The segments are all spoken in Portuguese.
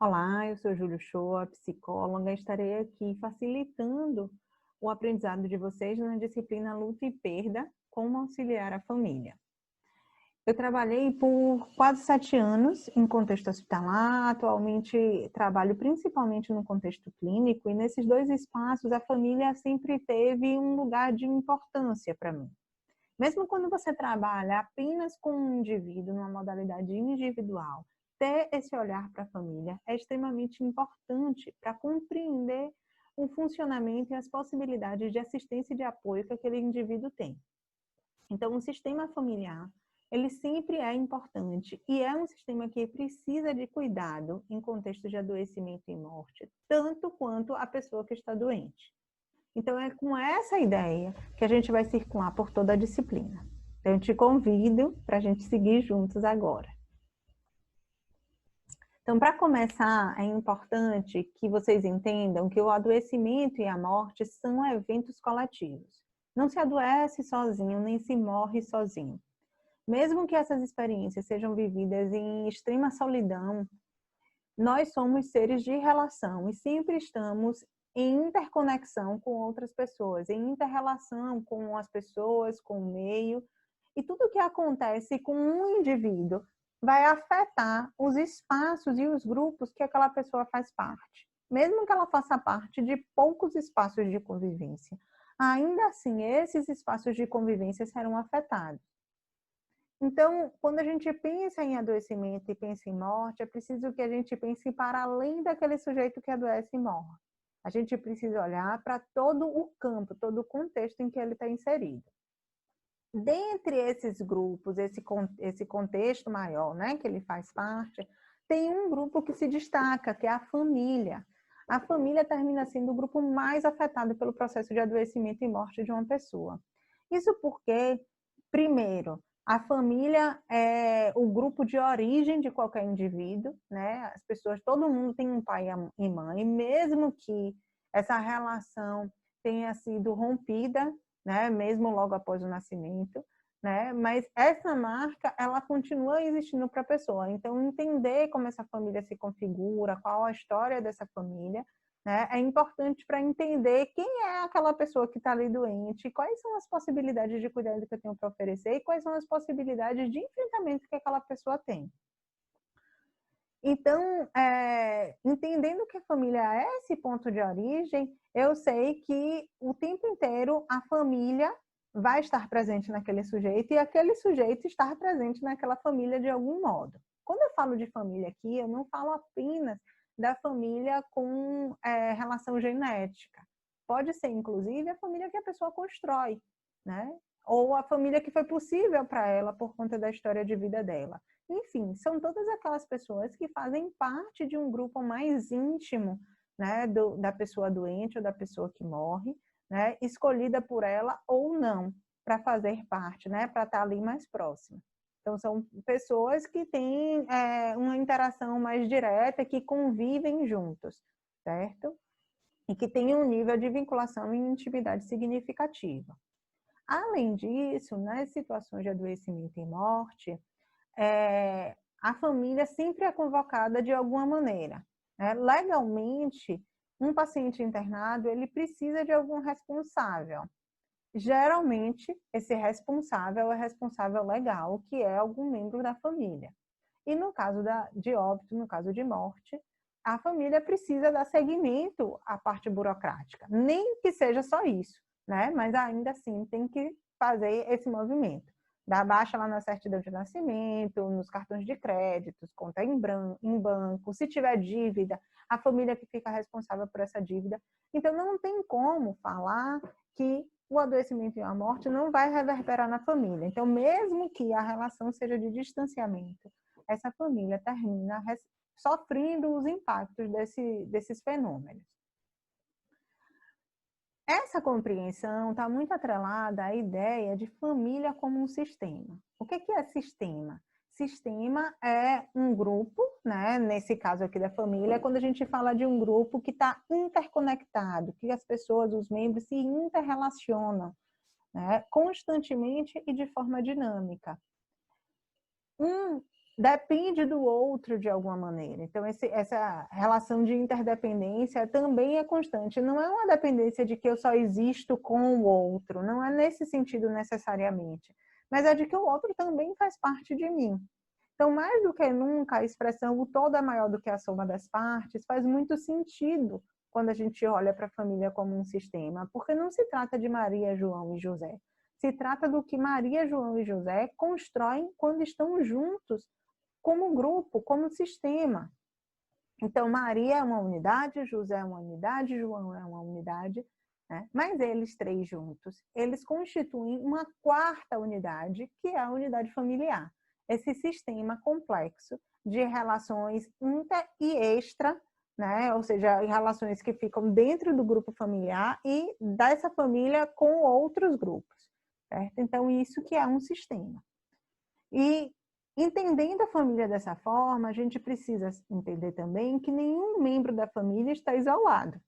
Olá, eu sou Júlio Shoa, psicóloga. Estarei aqui facilitando o aprendizado de vocês na disciplina Luta e Perda, como auxiliar a família. Eu trabalhei por quase 7 anos em contexto hospitalar, atualmente trabalho principalmente no contexto clínico, e nesses dois espaços a família sempre teve um lugar de importância para mim. Mesmo quando você trabalha apenas com um indivíduo, numa modalidade individual, ter esse olhar para a família é extremamente importante para compreender o funcionamento e as possibilidades de assistência e de apoio que aquele indivíduo tem. Então, o sistema familiar, ele sempre é importante e é um sistema que precisa de cuidado em contexto de adoecimento e morte, tanto quanto a pessoa que está doente. Então, é com essa ideia que a gente vai circular por toda a disciplina. Então, eu te convido para a gente seguir juntos agora. Então, para começar, é importante que vocês entendam que o adoecimento e a morte são eventos coletivos. Não se adoece sozinho, nem se morre sozinho. Mesmo que essas experiências sejam vividas em extrema solidão, nós somos seres de relação e sempre estamos em interconexão com outras pessoas, em inter-relação com as pessoas, com o meio. E tudo que acontece com um indivíduo vai afetar os espaços e os grupos que aquela pessoa faz parte. Mesmo que ela faça parte de poucos espaços de convivência, ainda assim, esses espaços de convivência serão afetados. Então, quando a gente pensa em adoecimento e pensa em morte, é preciso que a gente pense para além daquele sujeito que adoece e morre. A gente precisa olhar para todo o campo, todo o contexto em que ele está inserido. Dentre esses grupos, esse contexto maior, né, que ele faz parte, tem um grupo que se destaca, que é a família. A família termina sendo o grupo mais afetado pelo processo de adoecimento e morte de uma pessoa. Isso porque, primeiro, a família é o grupo de origem de qualquer indivíduo, né? As pessoas, todo mundo tem um pai e mãe, mesmo que essa relação tenha sido rompida, né? Mesmo logo após o nascimento, né? Mas essa marca, ela continua existindo para a pessoa. Então, entender como essa família se configura, qual a história dessa família, né? É importante para entender quem é aquela pessoa que está ali doente, quais são as possibilidades de cuidado que eu tenho para oferecer e quais são as possibilidades de enfrentamento que aquela pessoa tem. Então, entendendo que a família é esse ponto de origem, eu sei que o tempo inteiro a família vai estar presente naquele sujeito e aquele sujeito estar presente naquela família de algum modo. Quando eu falo de família aqui, eu não falo apenas da família com relação genética. Pode ser, inclusive, a família que a pessoa constrói, né? Ou a família que foi possível para ela por conta da história de vida dela. Enfim, são todas aquelas pessoas que fazem parte de um grupo mais íntimo, né, da pessoa doente ou da pessoa que morre, né, escolhida por ela ou não, para fazer parte, né, para estar ali mais próxima. Então, são pessoas que têm uma interação mais direta, que convivem juntos, certo? E que têm um nível de vinculação e intimidade significativa. Além disso, nas situações de adoecimento e morte, a família sempre é convocada de alguma maneira, né? Legalmente, um paciente internado, ele precisa de algum responsável. Geralmente, esse responsável é responsável legal, que é algum membro da família. E no caso de óbito, no caso de morte, a família precisa dar seguimento à parte burocrática. Nem que seja só isso, né? Mas ainda assim tem que fazer esse movimento. Dar baixa lá na certidão de nascimento, nos cartões de créditos, conta em banco. Se tiver dívida, a família que fica responsável por essa dívida. Então, não tem como falar que o adoecimento e a morte não vai reverberar na família. Então, mesmo que a relação seja de distanciamento, essa família termina sofrendo os impactos desses fenômenos. Essa compreensão está muito atrelada à ideia de família como um sistema. O que é sistema? Sistema é um grupo, né? Nesse caso aqui da família, quando a gente fala de um grupo que está interconectado, que as pessoas, os membros se interrelacionam, né? Constantemente e de forma dinâmica. Um depende do outro de alguma maneira. Então, essa relação de interdependência também é constante. Não é uma dependência de que eu só existo com o outro, não é nesse sentido necessariamente, mas é de que o outro também faz parte de mim. Então, mais do que nunca, a expressão o todo é maior do que a soma das partes faz muito sentido quando a gente olha para a família como um sistema, porque não se trata de Maria, João e José. Se trata do que Maria, João e José constroem quando estão juntos, como grupo, como sistema. Então, Maria é uma unidade, José é uma unidade, João é uma unidade, né? Mas eles três juntos, eles constituem uma quarta unidade, que é a unidade familiar. Esse sistema complexo de relações inter e extra, né? Ou seja, relações que ficam dentro do grupo familiar e dessa família com outros grupos, certo? Então, isso que é um sistema. E entendendo a família dessa forma, a gente precisa entender também que nenhum membro da família está isolado,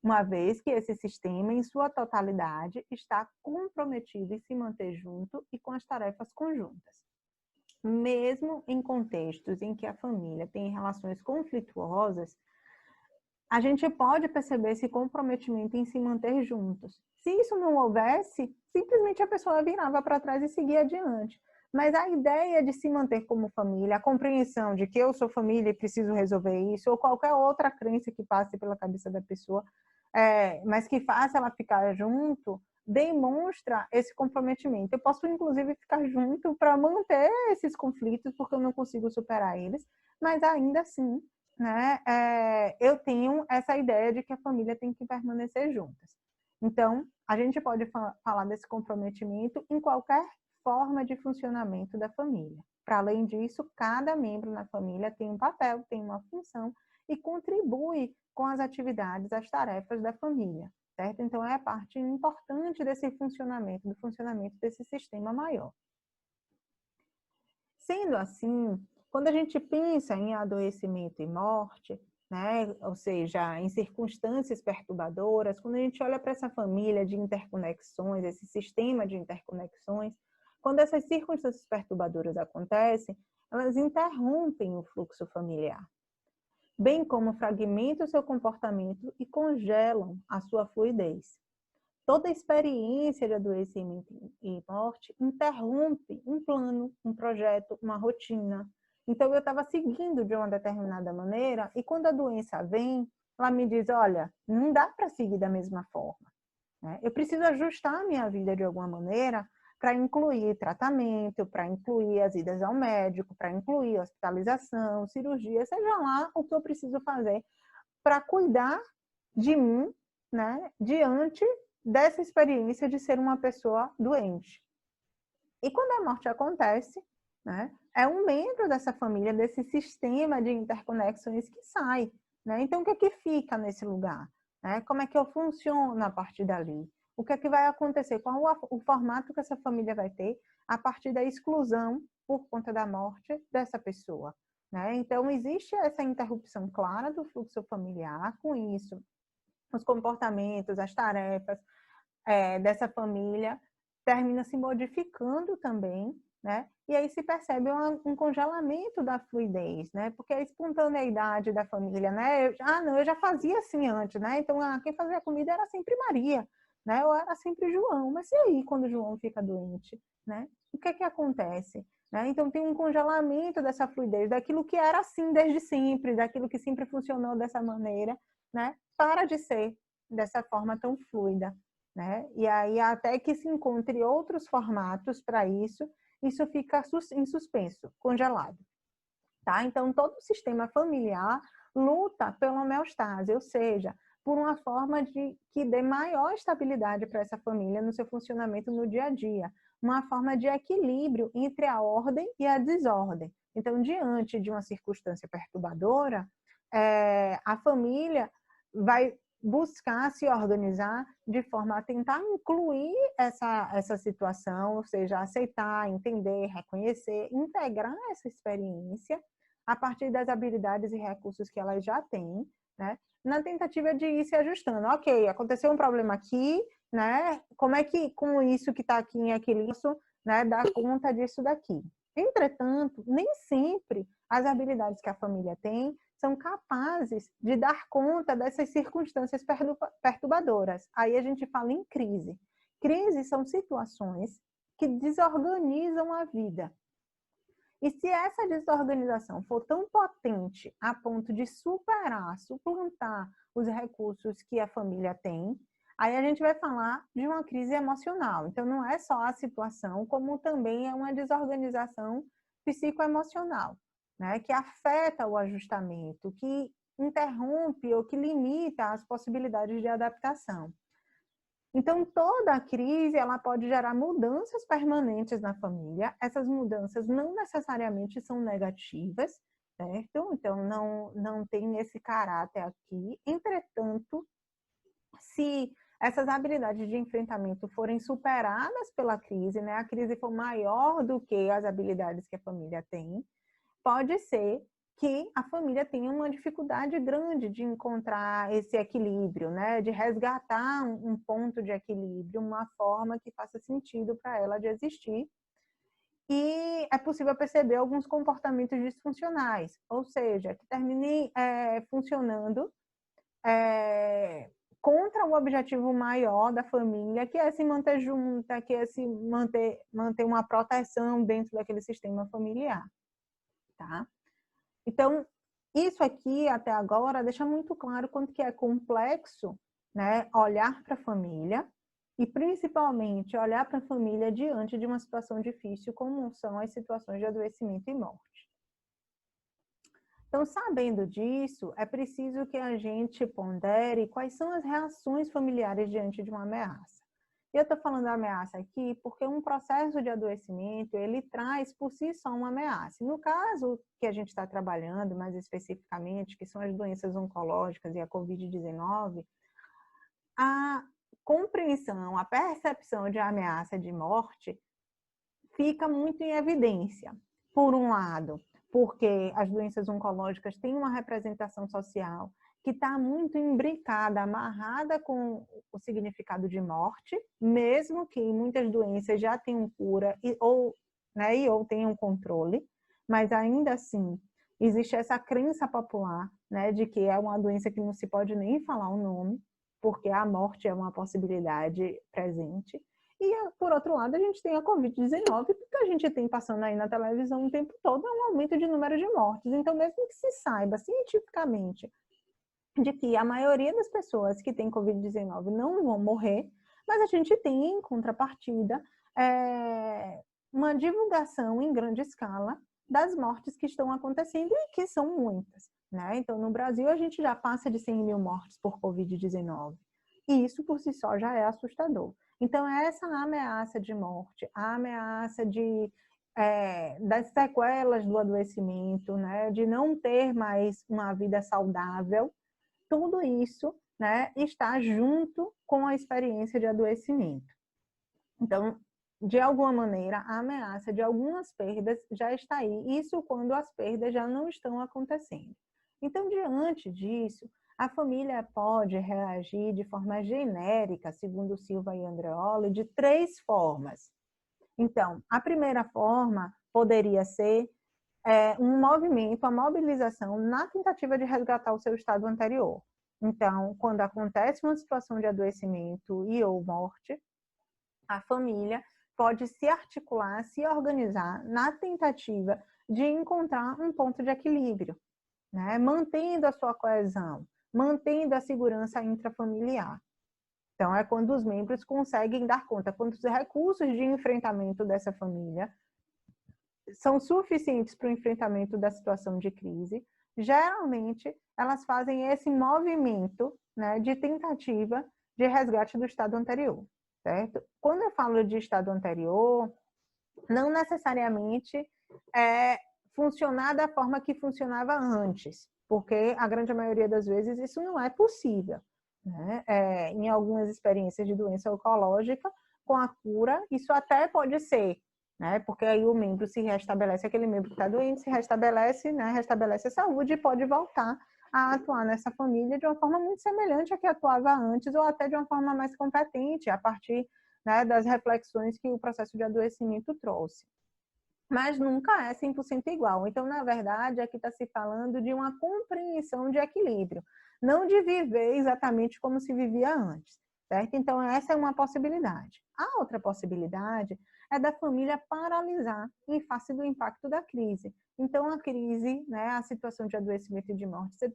uma vez que esse sistema, em sua totalidade, está comprometido em se manter junto e com as tarefas conjuntas. Mesmo em contextos em que a família tem relações conflituosas, a gente pode perceber esse comprometimento em se manter juntos. Se isso não houvesse, simplesmente a pessoa virava para trás e seguia adiante. Mas a ideia de se manter como família, a compreensão de que eu sou família e preciso resolver isso, ou qualquer outra crença que passe pela cabeça da pessoa, mas que faça ela ficar junto, demonstra esse comprometimento. Eu posso, inclusive, ficar junto para manter esses conflitos, porque eu não consigo superar eles, mas ainda assim, né, eu tenho essa ideia de que a família tem que permanecer juntas. Então, a gente pode falar desse comprometimento em qualquer forma de funcionamento da família. Para além disso, cada membro na família tem um papel, tem uma função e contribui com as atividades, as tarefas da família, certo? Então, é parte importante desse funcionamento, do funcionamento desse sistema maior. Sendo assim, quando a gente pensa em adoecimento e morte, né, ou seja, em circunstâncias perturbadoras, quando a gente olha para essa família de interconexões, esse sistema de interconexões, quando essas circunstâncias perturbadoras acontecem, elas interrompem o fluxo familiar, bem como fragmentam o seu comportamento e congelam a sua fluidez. Toda experiência de adoecimento e morte interrompe um plano, um projeto, uma rotina. Então, eu estava seguindo de uma determinada maneira e quando a doença vem, ela me diz, olha, não dá para seguir da mesma forma, né? Eu preciso ajustar a minha vida de alguma maneira para incluir tratamento, para incluir as idas ao médico, para incluir hospitalização, cirurgia, seja lá o que eu preciso fazer para cuidar de mim, né, diante dessa experiência de ser uma pessoa doente. E quando a morte acontece, né, é um membro dessa família, desse sistema de interconexões que sai, né? Então, o que é que fica nesse lugar? Né? Como é que eu funciono a partir dali? O que é que vai acontecer? Qual o formato que essa família vai ter a partir da exclusão por conta da morte dessa pessoa? Né? Então, existe essa interrupção clara do fluxo familiar, com isso, os comportamentos, as tarefas dessa família terminam se modificando também, né? E aí se percebe um congelamento da fluidez, né? Porque a espontaneidade da família, né? Não, eu já fazia assim antes, né? Então, quem fazia a comida era sempre Maria, né? Ou era sempre João. Mas e aí, quando João fica doente, né? O que é que acontece? Né? Então, tem um congelamento dessa fluidez, daquilo que era assim desde sempre, daquilo que sempre funcionou dessa maneira, né? Para de ser dessa forma tão fluida, né? E aí, até que se encontre outros formatos para isso fica em suspenso, congelado. Tá? Então, todo o sistema familiar luta pela homeostase, ou seja, por uma forma que dê maior estabilidade para essa família no seu funcionamento no dia a dia, uma forma de equilíbrio entre a ordem e a desordem. Então, diante de uma circunstância perturbadora, a família vai buscar se organizar de forma a tentar incluir essa situação, ou seja, aceitar, entender, reconhecer, integrar essa experiência a partir das habilidades e recursos que ela já tem, né? Na tentativa de ir se ajustando. Ok, aconteceu um problema aqui, né? Como é que com isso que está aqui em equilíbrio, né, dá conta disso daqui? Entretanto, nem sempre as habilidades que a família tem são capazes de dar conta dessas circunstâncias perturbadoras. Aí a gente fala em crise. Crises são situações que desorganizam a vida. E se essa desorganização for tão potente a ponto de superar, suplantar os recursos que a família tem, aí a gente vai falar de uma crise emocional. Então, não é só a situação, como também é uma desorganização psicoemocional, né? Que afeta o ajustamento, que interrompe ou que limita as possibilidades de adaptação. Então, toda a crise ela pode gerar mudanças permanentes na família. Essas mudanças não necessariamente são negativas, certo? Então, não tem esse caráter aqui. Entretanto, se essas habilidades de enfrentamento forem superadas pela crise, né? A crise for maior do que as habilidades que a família tem, pode ser que a família tenha uma dificuldade grande de encontrar esse equilíbrio, né? De resgatar um ponto de equilíbrio, uma forma que faça sentido para ela de existir. E é possível perceber alguns comportamentos disfuncionais, ou seja, que terminem funcionando contra o objetivo maior da família, que é se manter junta, que é se manter uma proteção dentro daquele sistema familiar, tá? Então, isso aqui, até agora, deixa muito claro quanto que é complexo, né, olhar para a família e, principalmente, olhar para a família diante de uma situação difícil, como são as situações de adoecimento e morte. Então, sabendo disso, é preciso que a gente pondere quais são as reações familiares diante de uma ameaça. E eu estou falando da ameaça aqui porque um processo de adoecimento, ele traz por si só uma ameaça. No caso que a gente está trabalhando, mais especificamente, que são as doenças oncológicas e a Covid-19, a compreensão, a percepção de ameaça de morte fica muito em evidência. Por um lado, porque as doenças oncológicas têm uma representação social que está muito imbricada, amarrada com o significado de morte, mesmo que muitas doenças já tenham cura ou tenham controle, mas ainda assim existe essa crença popular, né, de que é uma doença que não se pode nem falar o nome, porque a morte é uma possibilidade presente. E, por outro lado, a gente tem a Covid-19, porque a gente tem passando aí na televisão o tempo todo um aumento de número de mortes. Então, mesmo que se saiba cientificamente de que a maioria das pessoas que têm Covid-19 não vão morrer, mas a gente tem, em contrapartida, uma divulgação em grande escala das mortes que estão acontecendo e que são muitas, né? Então, no Brasil, a gente já passa de 100 mil mortes por Covid-19. E isso, por si só, já é assustador. Então, essa ameaça de morte, a ameaça das sequelas do adoecimento, né? De não ter mais uma vida saudável, tudo isso, né, está junto com a experiência de adoecimento. Então, de alguma maneira, a ameaça de algumas perdas já está aí. Isso quando as perdas já não estão acontecendo. Então, diante disso, a família pode reagir de forma genérica, segundo Silva e Andreoli, de 3 formas. Então, a primeira forma poderia ser um movimento, a mobilização na tentativa de resgatar o seu estado anterior. Então, quando acontece uma situação de adoecimento e ou morte, a família pode se articular, se organizar na tentativa de encontrar um ponto de equilíbrio, né? Mantendo a sua coesão, mantendo a segurança intrafamiliar. Então, é quando os membros conseguem dar conta, quando os recursos de enfrentamento dessa família são suficientes para o enfrentamento da situação de crise, geralmente elas fazem esse movimento, né, de tentativa de resgate do estado anterior, certo? Quando eu falo de estado anterior, não necessariamente funcionar da forma que funcionava antes, porque a grande maioria das vezes isso não é possível, né? Em algumas experiências de doença oncológica, com a cura, isso até pode ser, né? Porque aí o membro se restabelece, aquele membro que está doente se restabelece, né? Restabelece a saúde e pode voltar a atuar nessa família de uma forma muito semelhante à que atuava antes, ou até de uma forma mais competente, a partir, né, das reflexões que o processo de adoecimento trouxe. mas nunca é 100% igual. Então, na verdade, aqui está se falando de uma compreensão de equilíbrio, não de viver exatamente como se vivia antes, certo? Então, essa é uma possibilidade. A outra possibilidade é da família paralisar em face do impacto da crise. Então, a crise, né, a situação de adoecimento e de morte, ser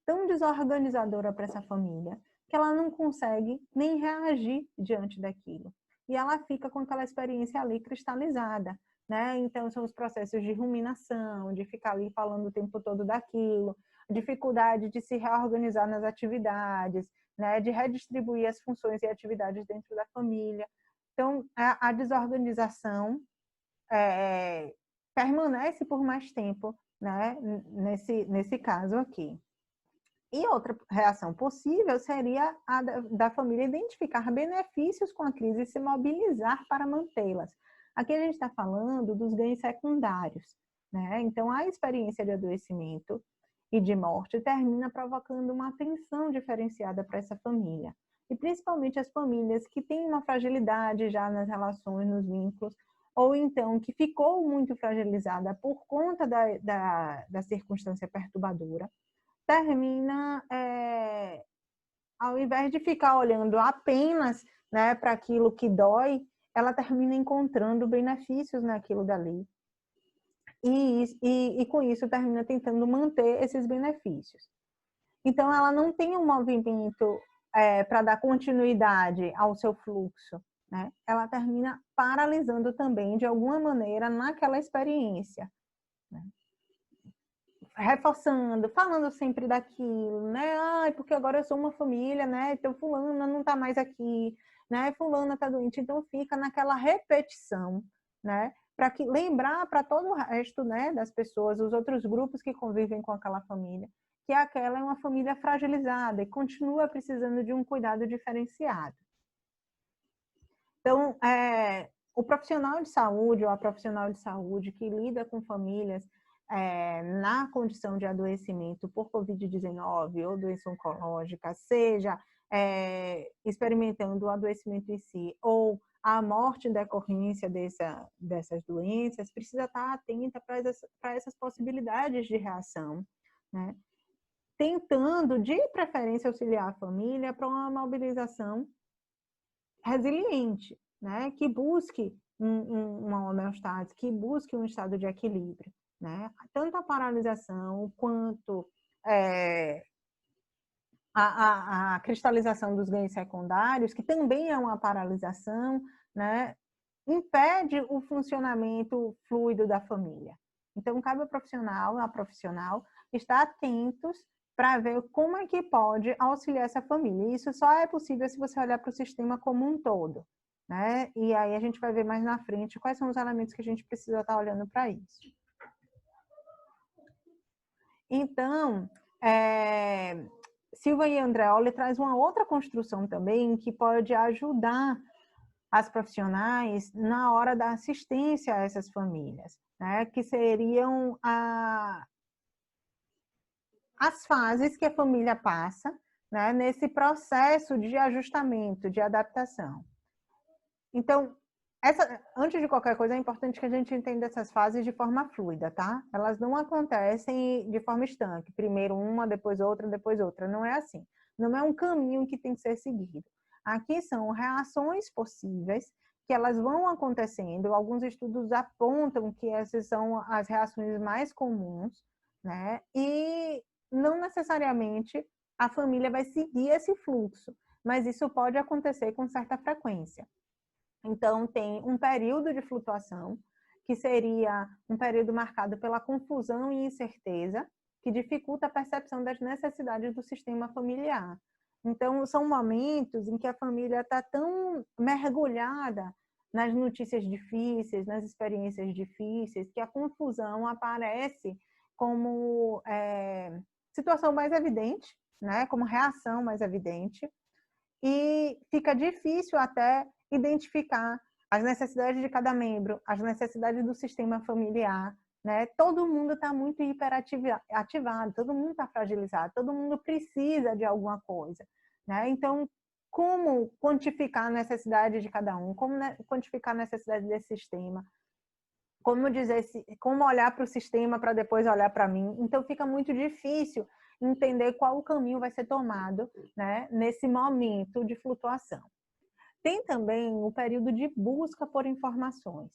tão desorganizadora para essa família, que ela não consegue nem reagir diante daquilo. E ela fica com aquela experiência ali cristalizada, né? Então, são os processos de ruminação, de ficar ali falando o tempo todo daquilo, dificuldade de se reorganizar nas atividades, né? De redistribuir as funções e atividades dentro da família. Então, a desorganização permanece por mais tempo, né? Nesse caso aqui. E outra reação possível seria a da família identificar benefícios com a crise e se mobilizar para mantê-las. Aqui a gente está falando dos ganhos secundários, né? Então, a experiência de adoecimento e de morte termina provocando uma atenção diferenciada para essa família. E principalmente as famílias que têm uma fragilidade já nas relações, nos vínculos, ou então que ficou muito fragilizada por conta da circunstância perturbadora, termina, ao invés de ficar olhando apenas, né, para aquilo que dói, ela termina encontrando benefícios naquilo dali. E com isso termina tentando manter esses benefícios. Então, ela não tem um movimento para dar continuidade ao seu fluxo, né? Ela termina paralisando também, de alguma maneira, naquela experiência, né? Reforçando, falando sempre daquilo, né? Ai, porque agora eu sou uma família, né? Então fulana não tá mais aqui, né? Fulana tá doente, então fica naquela repetição, né? Para que lembrar para todo o resto, né, das pessoas, os outros grupos que convivem com aquela família, que aquela é uma família fragilizada e continua precisando de um cuidado diferenciado. Então, o profissional de saúde ou a profissional de saúde que lida com famílias na condição de adoecimento por Covid-19 ou doença oncológica, seja experimentando o adoecimento em si ou a morte em decorrência dessas doenças, precisa estar atenta para essas possibilidades de reação, né? Tentando, de preferência, auxiliar a família para uma mobilização resiliente, né? Que busque uma homeostase, que busque um estado de equilíbrio, né? Tanto a paralisação quanto a cristalização dos ganhos secundários, que também é uma paralisação, né? Impede o funcionamento fluido da família. Então, cabe ao profissional, à profissional, estar atentos para ver como é que pode auxiliar essa família. Isso só é possível se você olhar para o sistema como um todo, né? E aí a gente vai ver mais na frente quais são os elementos que a gente precisa estar olhando para isso. Então, Silva e Andreoli traz uma outra construção também que pode ajudar as profissionais na hora da assistência a essas famílias, né? Que seriam as fases que a família passa, né, nesse processo de ajustamento, de adaptação. Então, antes de qualquer coisa, é importante que a gente entenda essas fases de forma fluida, tá? Elas não acontecem de forma estanque, primeiro uma, depois outra, não é assim. Não é um caminho que tem que ser seguido. Aqui são reações possíveis que elas vão acontecendo. Alguns estudos apontam que essas são as reações mais comuns, né? E não necessariamente a família vai seguir esse fluxo, mas isso pode acontecer com certa frequência. Então, tem um período de flutuação, que seria um período marcado pela confusão e incerteza, que dificulta a percepção das necessidades do sistema familiar. Então, são momentos em que a família está tão mergulhada nas notícias difíceis, nas experiências difíceis, que a confusão aparece como situação mais evidente, né? Como reação mais evidente, e fica difícil até identificar as necessidades de cada membro, as necessidades do sistema familiar, né? Todo mundo está muito hiperativado, todo mundo está fragilizado, todo mundo precisa de alguma coisa, né? Então, como quantificar a necessidade de cada um, como quantificar a necessidade desse sistema? como dizer, como olhar para o sistema para depois olhar para mim. Então fica muito difícil entender qual o caminho vai ser tomado, né, nesse momento de flutuação. Tem também o período de busca por informações.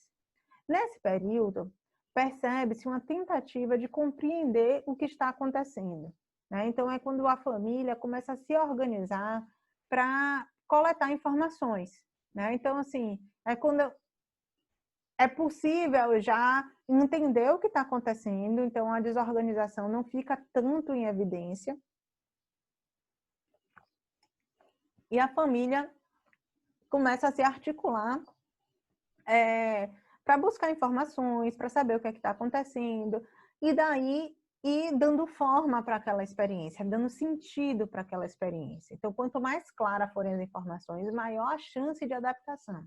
Nesse período, percebe-se uma tentativa de compreender o que está acontecendo, né? Então, é quando a família começa a se organizar para coletar informações, né? Então, assim, é quando é possível já entender o que está acontecendo, então a desorganização não fica tanto em evidência. E a família começa a se articular para buscar informações, para saber o que é que está acontecendo, e daí ir dando forma para aquela experiência, dando sentido para aquela experiência. Então, quanto mais claras forem as informações, maior a chance de adaptação.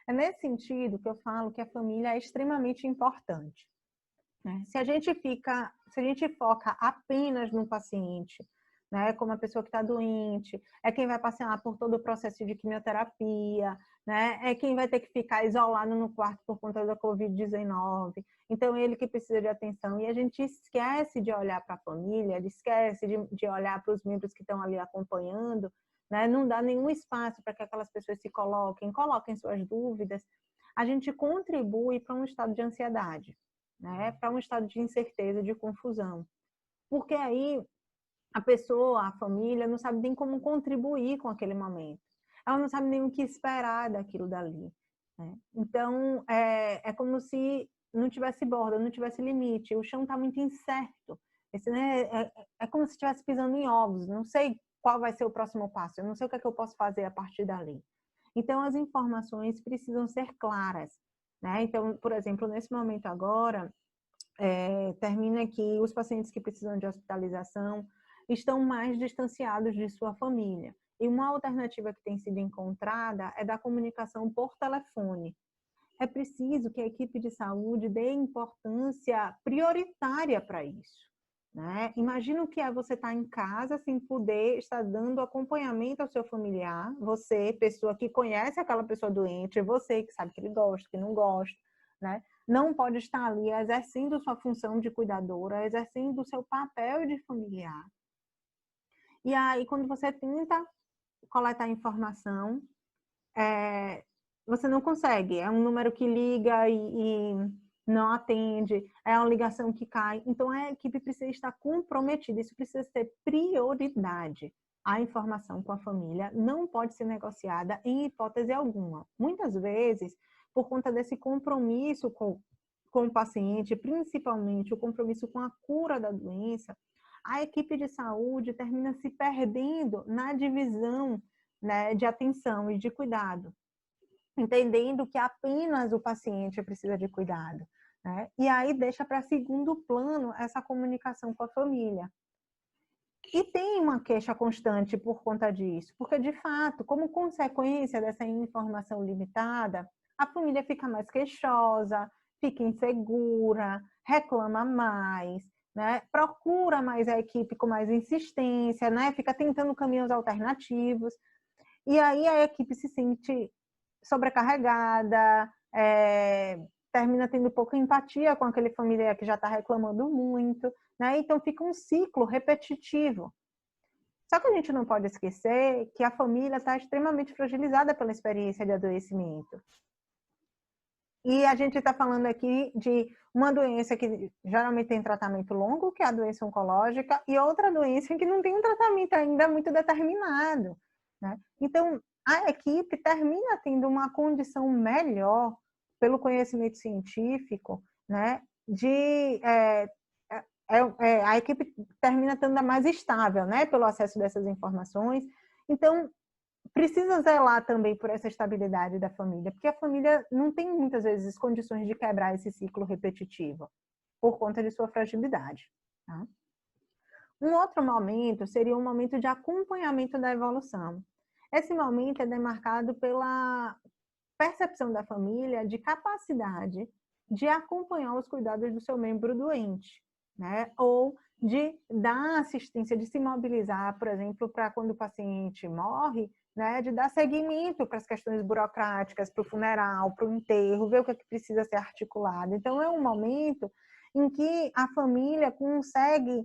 É nesse sentido que eu falo que a família é extremamente importante, né? Se a gente foca apenas no paciente, né, como a pessoa que está doente, é quem vai passar por todo o processo de quimioterapia, né, é quem vai ter que ficar isolado no quarto por conta da Covid-19, então ele que precisa de atenção, e a gente esquece de olhar para a família, esquece de olhar para os membros que estão ali acompanhando, né, não dá nenhum espaço para que aquelas pessoas se coloquem suas dúvidas, a gente contribui para um estado de ansiedade, né, para um estado de incerteza, de confusão, porque aí a pessoa, a família, não sabe nem como contribuir com aquele momento. Ela não sabe nem o que esperar daquilo dali, né? Então, é como se não tivesse borda, não tivesse limite. O chão está muito incerto. Né, é como se estivesse pisando em ovos. Não sei qual vai ser o próximo passo. Eu não sei o que é que eu posso fazer a partir dali. Então, as informações precisam ser claras, né? Então, por exemplo, nesse momento agora, termina que os pacientes que precisam de hospitalização estão mais distanciados de sua família. E uma alternativa que tem sido encontrada é da comunicação por telefone. É preciso que a equipe de saúde dê importância prioritária para isso, né? Imagina o que é você estar em casa sem poder estar dando acompanhamento ao seu familiar, você, pessoa que conhece aquela pessoa doente, você que sabe que ele gosta, que não gosta, né? Não pode estar ali exercendo sua função de cuidadora, exercendo o seu papel de familiar. E aí, quando você tenta coletar informação, você não consegue. É um número que liga e não atende, é uma ligação que cai. Então, a equipe precisa estar comprometida, isso precisa ser prioridade. A informação com a família não pode ser negociada em hipótese alguma. Muitas vezes, por conta desse compromisso com o paciente, principalmente o compromisso com a cura da doença, a equipe de saúde termina se perdendo na divisão, né, de atenção e de cuidado, entendendo que apenas o paciente precisa de cuidado, né? E aí deixa para segundo plano essa comunicação com a família. E tem uma queixa constante por conta disso, porque de fato, como consequência dessa informação limitada, a família fica mais queixosa, fica insegura, reclama mais, né? Procura mais a equipe com mais insistência, né? Fica tentando caminhos alternativos. E aí a equipe se sente sobrecarregada, termina tendo pouca empatia com aquele familiar que já está reclamando muito, né? Então fica um ciclo repetitivo. Só que a gente não pode esquecer que a família está extremamente fragilizada pela experiência de adoecimento. E a gente está falando aqui de uma doença que geralmente tem tratamento longo, que é a doença oncológica, e outra doença que não tem um tratamento ainda muito determinado, né? Então, a equipe termina tendo uma condição melhor, pelo conhecimento científico, né? A equipe termina estando mais estável, né? Pelo acesso dessas informações. Então, precisa zelar também por essa estabilidade da família, porque a família não tem muitas vezes condições de quebrar esse ciclo repetitivo, por conta de sua fragilidade, tá? Um outro momento seria um momento de acompanhamento da evolução. Esse momento é demarcado pela percepção da família de capacidade de acompanhar os cuidados do seu membro doente, né? Ou de dar assistência, de se mobilizar, por exemplo, para quando o paciente morre, né, de dar seguimento para as questões burocráticas, para o funeral, para o enterro, ver o que é que precisa ser articulado. Então, é um momento em que a família consegue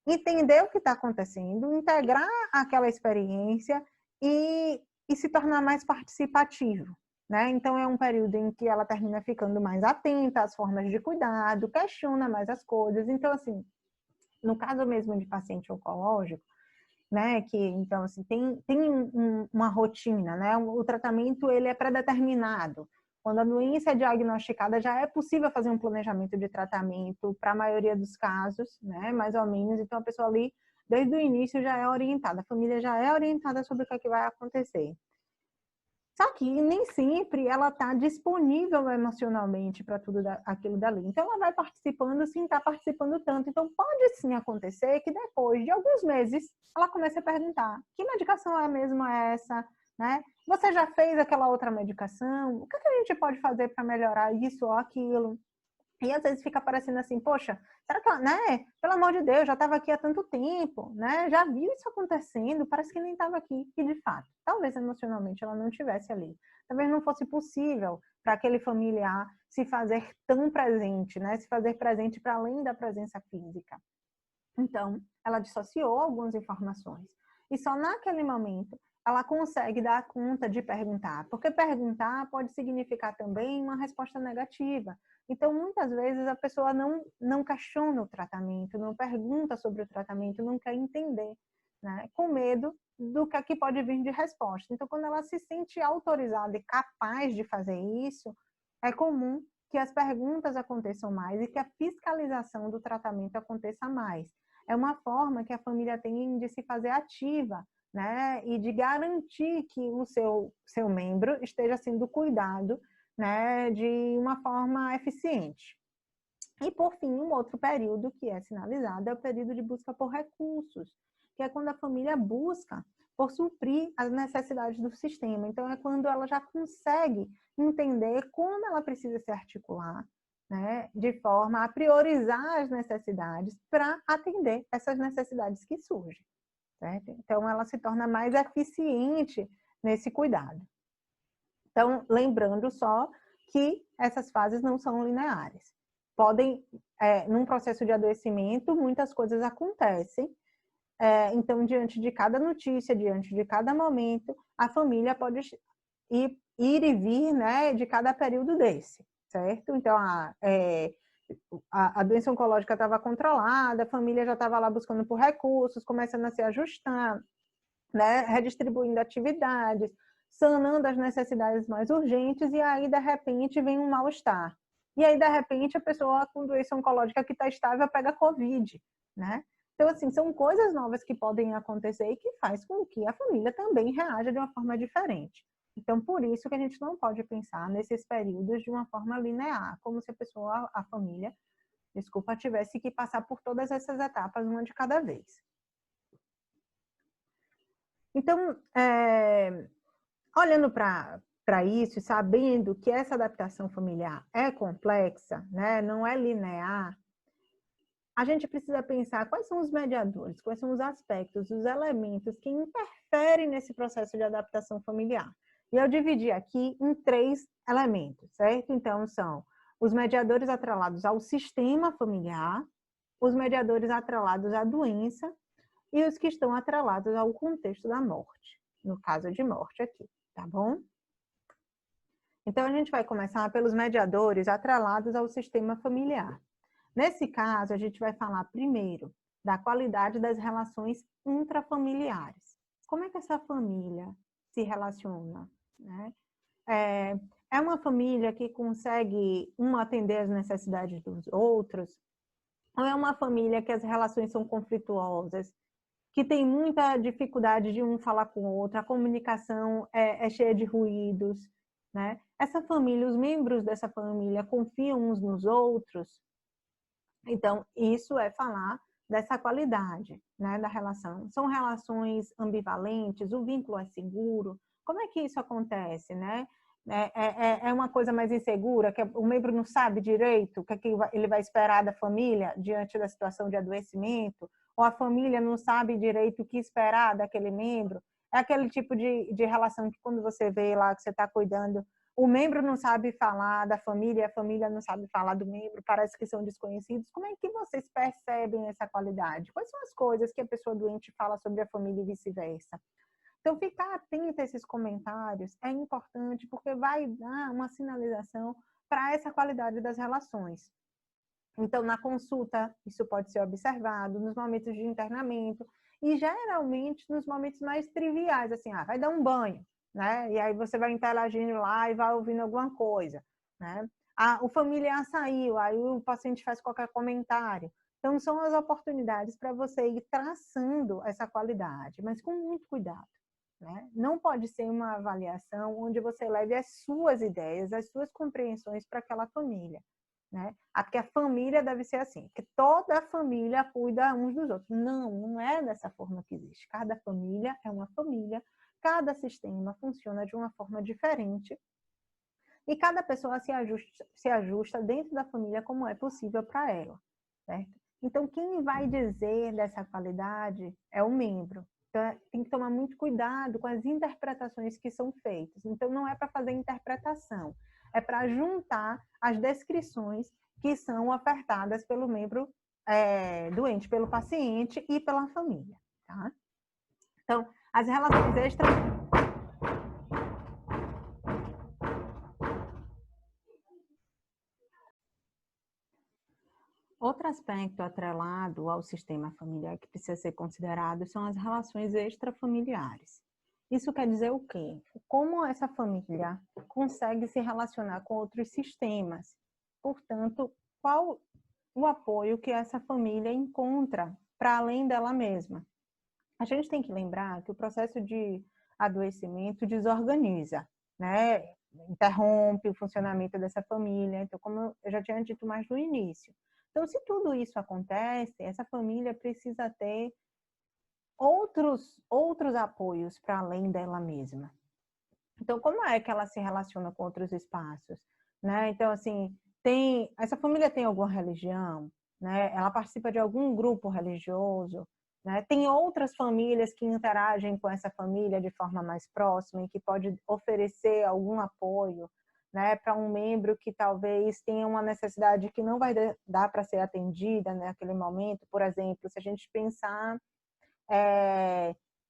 entender o que está acontecendo, integrar aquela experiência e se tornar mais participativo. Né? Então, é um período em que ela termina ficando mais atenta às formas de cuidado, questiona mais as coisas. Então, assim, no caso mesmo de paciente oncológico, né, que então assim tem uma rotina, né? O tratamento ele é pré-determinado. Quando a doença é diagnosticada, já é possível fazer um planejamento de tratamento para a maioria dos casos, né? Mais ou menos. Então a pessoa ali desde o início já é orientada, a família já é orientada sobre o que é que vai acontecer. Só que nem sempre ela está disponível emocionalmente para tudo aquilo dali. Então, ela vai participando sem estar participando tanto. Então, pode sim acontecer que depois de alguns meses, ela comece a perguntar: que medicação é mesmo essa? Né? Você já fez aquela outra medicação? O que a gente pode fazer para melhorar isso ou aquilo? E às vezes fica parecendo assim, poxa, será que, né? Pelo amor de Deus, já estava aqui há tanto tempo, né? Já viu isso acontecendo, parece que nem estava aqui. E de fato, talvez emocionalmente ela não estivesse ali. Talvez não fosse possível para aquele familiar se fazer tão presente, né? Se fazer presente para além da presença física. Então, ela dissociou algumas informações. E só naquele momento ela consegue dar conta de perguntar, porque perguntar pode significar também uma resposta negativa. Então, muitas vezes a pessoa não questiona o tratamento, não pergunta sobre o tratamento, não quer entender, né? Com medo do que aqui pode vir de resposta. Então, quando ela se sente autorizada e capaz de fazer isso, é comum que as perguntas aconteçam mais e que a fiscalização do tratamento aconteça mais. É uma forma que a família tem de se fazer ativa, né? E de garantir que o seu membro esteja sendo cuidado, né? De uma forma eficiente. E, por fim, um outro período que é sinalizado é o período de busca por recursos, que é quando a família busca por suprir as necessidades do sistema. Então, é quando ela já consegue entender como ela precisa se articular, né, de forma a priorizar as necessidades para atender essas necessidades que surgem. Certo? Então, ela se torna mais eficiente nesse cuidado. Então, lembrando só que essas fases não são lineares. Podem, num processo de adoecimento, muitas coisas acontecem. Então, diante de cada notícia, diante de cada momento, a família pode ir e vir, né, de cada período desse, certo? Então, a doença oncológica estava controlada, a família já estava lá buscando por recursos, começando a se ajustar, né, redistribuindo atividades, sanando as necessidades mais urgentes, e aí, de repente, vem um mal-estar. E aí, de repente, a pessoa com doença oncológica que está estável pega Covid, né? Então, assim, são coisas novas que podem acontecer e que faz com que a família também reaja de uma forma diferente. Então, por isso que a gente não pode pensar nesses períodos de uma forma linear, como se a pessoa, a família, desculpa, tivesse que passar por todas essas etapas, uma de cada vez. Então, olhando para isso, sabendo que essa adaptação familiar é complexa, né, não é linear, a gente precisa pensar quais são os mediadores, quais são os aspectos, os elementos que interferem nesse processo de adaptação familiar. E eu dividi aqui em 3 elementos, certo? Então, são os mediadores atrelados ao sistema familiar, os mediadores atrelados à doença e os que estão atrelados ao contexto da morte, no caso de morte aqui, tá bom? Então, a gente vai começar pelos mediadores atrelados ao sistema familiar. Nesse caso, a gente vai falar primeiro da qualidade das relações intrafamiliares. Como é que essa família se relaciona, né? É uma família que consegue atender as necessidades dos outros? Ou é uma família que as relações são conflituosas, que tem muita dificuldade de um falar com o outro, a comunicação é cheia de ruídos, né? Essa família, os membros dessa família confiam uns nos outros? Então, isso é falar dessa qualidade, né, da relação. São relações ambivalentes, o vínculo é seguro? Como é que isso acontece, né? É uma coisa mais insegura, que o membro não sabe direito o que ele vai esperar da família diante da situação de adoecimento, ou a família não sabe direito o que esperar daquele membro. É aquele tipo de relação que quando você vê lá que você está cuidando, o membro não sabe falar da família, a família não sabe falar do membro, parece que são desconhecidos. Como é que vocês percebem essa qualidade? Quais são as coisas que a pessoa doente fala sobre a família e vice-versa? Então, ficar atento a esses comentários é importante porque vai dar uma sinalização para essa qualidade das relações. Então, na consulta, isso pode ser observado, nos momentos de internamento e, geralmente, nos momentos mais triviais, assim, vai dar um banho, né? E aí você vai interagindo lá e vai ouvindo alguma coisa, né? O familiar saiu, aí o paciente faz qualquer comentário. Então, são as oportunidades para você ir traçando essa qualidade, mas com muito cuidado. Né? Não pode ser uma avaliação onde você leve as suas ideias, as suas compreensões para aquela família. Né? Porque a família deve ser assim, que toda a família cuida uns dos outros. Não, não é dessa forma que existe. Cada família é uma família, cada sistema funciona de uma forma diferente e cada pessoa se ajusta dentro da família como é possível para ela. Certo? Então, quem vai dizer dessa qualidade é o membro. Então, tem que tomar muito cuidado com as interpretações que são feitas. Então, não é para fazer interpretação, é para juntar as descrições que são ofertadas pelo membro doente, pelo paciente e pela família. Tá? Então, as relações extra... Outro aspecto atrelado ao sistema familiar que precisa ser considerado são as relações extrafamiliares. Isso quer dizer o quê? Como essa família consegue se relacionar com outros sistemas? Portanto, qual o apoio que essa família encontra para além dela mesma? A gente tem que lembrar que o processo de adoecimento desorganiza, né? Interrompe o funcionamento dessa família. Então, como eu já tinha dito mais no início. Então, se tudo isso acontece, essa família precisa ter outros apoios para além dela mesma. Então, como é que ela se relaciona com outros espaços? Né? Então, assim, essa família tem alguma religião? Né? Ela participa de algum grupo religioso? Né? Tem outras famílias que interagem com essa família de forma mais próxima e que pode oferecer algum apoio, né, para um membro que talvez tenha uma necessidade que não vai dar para ser atendida naquele momento. Por exemplo, se a gente pensar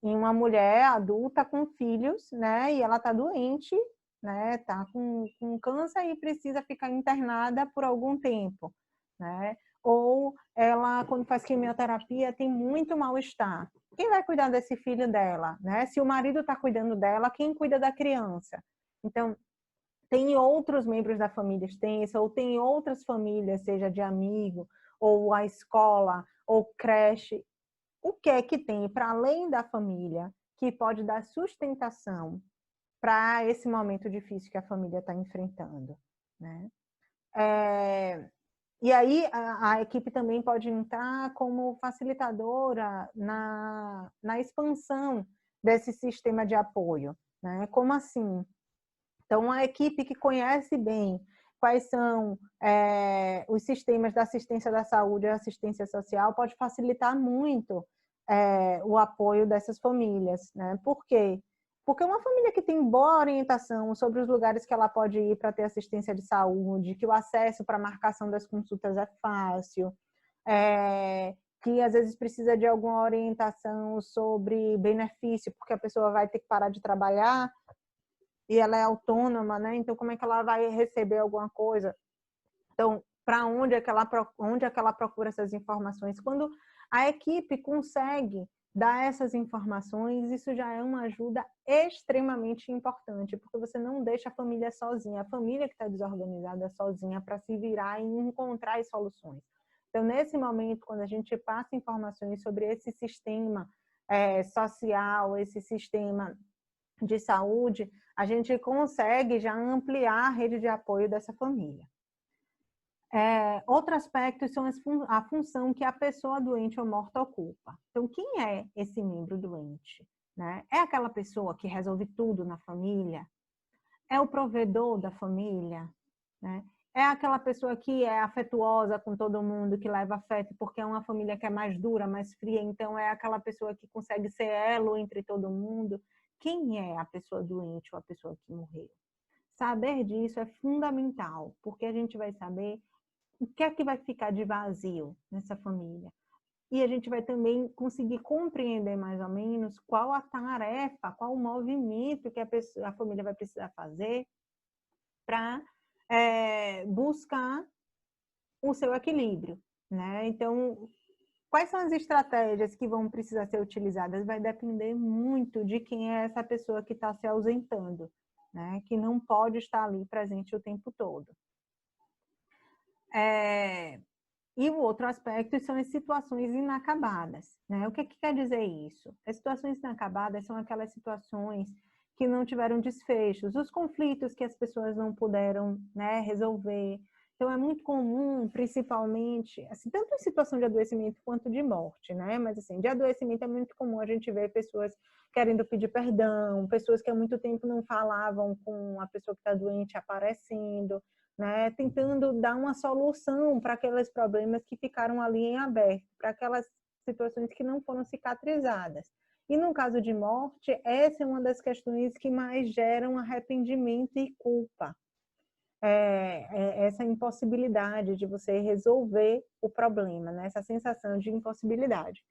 em uma mulher adulta com filhos, né, e ela está doente, né, está com câncer e precisa ficar internada por algum tempo, né? Ou ela, quando faz quimioterapia, tem muito mal-estar. Quem vai cuidar desse filho dela, né? Se o marido está cuidando dela, quem cuida da criança? Então, tem outros membros da família extensa, ou tem outras famílias, seja de amigo, ou a escola, ou creche. O que é que tem para além da família que pode dar sustentação para esse momento difícil que a família está enfrentando? Né? E aí a equipe também pode entrar como facilitadora na expansão desse sistema de apoio. Né? Como assim? Então, a equipe que conhece bem quais são os sistemas da assistência da saúde e assistência social pode facilitar muito o apoio dessas famílias. Né? Por quê? Porque uma família que tem boa orientação sobre os lugares que ela pode ir para ter assistência de saúde, que o acesso para a marcação das consultas é fácil, que às vezes precisa de alguma orientação sobre benefício, porque a pessoa vai ter que parar de trabalhar, e ela é autônoma, né? Então, como é que ela vai receber alguma coisa? Então, para onde é que ela procura essas informações? Quando a equipe consegue dar essas informações, isso já é uma ajuda extremamente importante, porque você não deixa a família sozinha, a família que está desorganizada sozinha para se virar e encontrar as soluções. Então, nesse momento, quando a gente passa informações sobre esse sistema social, esse sistema de saúde, a gente consegue já ampliar a rede de apoio dessa família. Outro aspecto são a função que a pessoa doente ou morta ocupa. Então, quem é esse membro doente? Né? É aquela pessoa que resolve tudo na família? É o provedor da família, né? É aquela pessoa que é afetuosa com todo mundo, que leva afeto, porque é uma família que é mais dura, mais fria, então é aquela pessoa que consegue ser elo entre todo mundo. Quem é a pessoa doente ou a pessoa que morreu? Saber disso é fundamental, porque a gente vai saber o que é que vai ficar de vazio nessa família. E a gente vai também conseguir compreender mais ou menos qual a tarefa, qual o movimento que a família vai precisar fazer para buscar o seu equilíbrio, né? Então, quais são as estratégias que vão precisar ser utilizadas? Vai depender muito de quem é essa pessoa que está se ausentando, né? Que não pode estar ali presente o tempo todo. E o outro aspecto são as situações inacabadas, né? O que quer dizer isso? As situações inacabadas são aquelas situações que não tiveram desfechos, os conflitos que as pessoas não puderam, né, resolver. Então, é muito comum, principalmente, assim, tanto em situação de adoecimento quanto de morte, né? Mas, assim, de adoecimento é muito comum a gente ver pessoas querendo pedir perdão, pessoas que há muito tempo não falavam com a pessoa que está doente aparecendo, né, tentando dar uma solução para aqueles problemas que ficaram ali em aberto, para aquelas situações que não foram cicatrizadas. E no caso de morte, essa é uma das questões que mais geram arrependimento e culpa. Essa impossibilidade de você resolver o problema, né? Essa sensação de impossibilidade.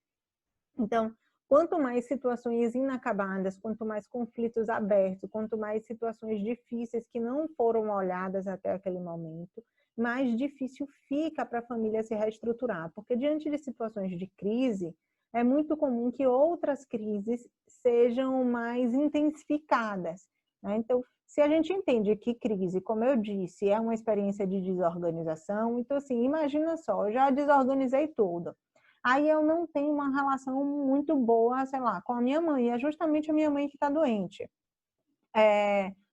Então, quanto mais situações inacabadas, quanto mais conflitos abertos, quanto mais situações difíceis que não foram olhadas até aquele momento, mais difícil fica para a família se reestruturar. Porque diante de situações de crise, é muito comum que outras crises sejam mais intensificadas, né? Então, se a gente entende que crise, como eu disse, é uma experiência de desorganização, então assim, imagina só, eu já desorganizei tudo. Aí eu não tenho uma relação muito boa, sei lá, com a minha mãe. É justamente a minha mãe que está doente.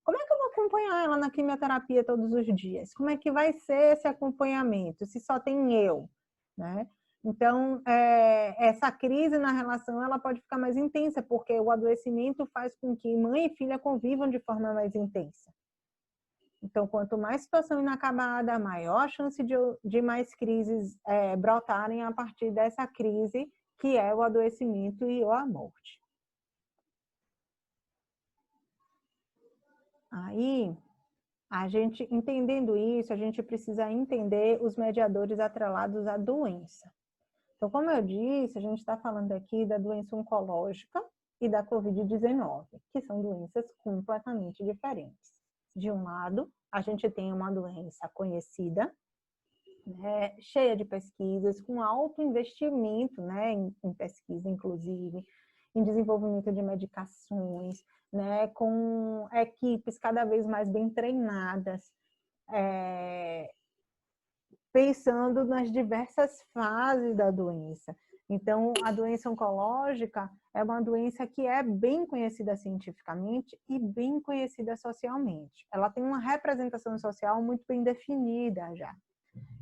Como é que eu vou acompanhar ela na quimioterapia todos os dias? Como é que vai ser esse acompanhamento, se só tem eu, né? Então, essa crise na relação, ela pode ficar mais intensa, porque o adoecimento faz com que mãe e filha convivam de forma mais intensa. Então, quanto mais situação inacabada, maior a chance de mais crises brotarem a partir dessa crise, que é o adoecimento e a morte. Aí, a gente, entendendo isso, a gente precisa entender os mediadores atrelados à doença. Então, como eu disse, a gente está falando aqui da doença oncológica e da Covid-19, que são doenças completamente diferentes. De um lado, a gente tem uma doença conhecida, né, cheia de pesquisas, com alto investimento, né, em pesquisa, inclusive, em desenvolvimento de medicações, né, com equipes cada vez mais bem treinadas, pensando nas diversas fases da doença. Então, a doença oncológica é uma doença que é bem conhecida cientificamente e bem conhecida socialmente. Ela tem uma representação social muito bem definida já.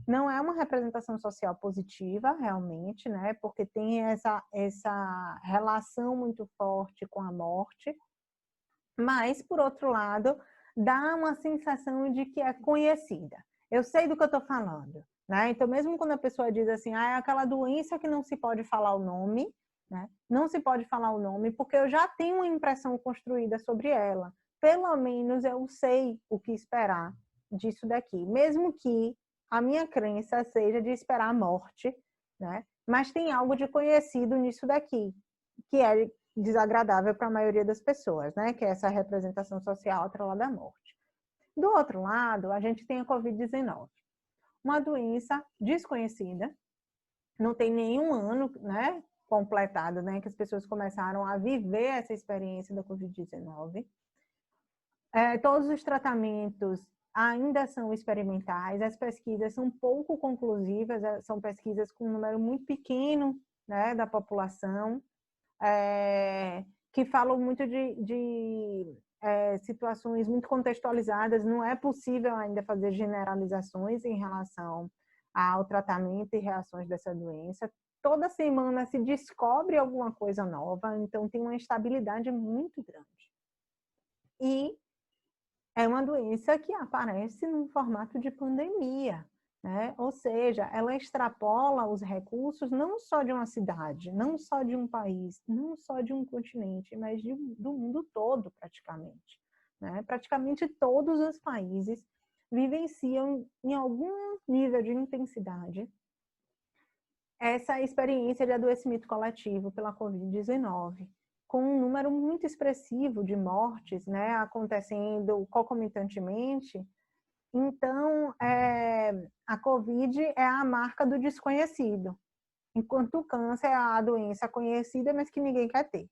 Não é uma representação social positiva, realmente, né? Porque tem essa relação muito forte com a morte, mas, por outro lado, dá uma sensação de que é conhecida. Eu sei do que eu estou falando, né? Então, mesmo quando a pessoa diz assim, é aquela doença que não se pode falar o nome, né? Não se pode falar o nome porque eu já tenho uma impressão construída sobre ela. Pelo menos eu sei o que esperar disso daqui, mesmo que a minha crença seja de esperar a morte, né? Mas tem algo de conhecido nisso daqui, que é desagradável para a maioria das pessoas, né? Que é essa representação social atrelada à morte. Do outro lado, a gente tem a Covid-19, uma doença desconhecida, não tem nenhum ano, né, completado, né, que as pessoas começaram a viver essa experiência da Covid-19. Todos os tratamentos ainda são experimentais, as pesquisas são pouco conclusivas, são pesquisas com um número muito pequeno, né, da população, que falam muito de situações muito contextualizadas. Não é possível ainda fazer generalizações em relação ao tratamento e reações dessa doença. Toda semana se descobre alguma coisa nova, então tem uma instabilidade muito grande. E é uma doença que aparece num formato de pandemia, né? Ou seja, ela extrapola os recursos não só de uma cidade, não só de um país, não só de um continente, mas do mundo todo, praticamente, né? Praticamente todos os países vivenciam em algum nível de intensidade essa experiência de adoecimento coletivo pela Covid-19, com um número muito expressivo de mortes, né, acontecendo concomitantemente. Então, a Covid é a marca do desconhecido, enquanto o câncer é a doença conhecida, mas que ninguém quer ter.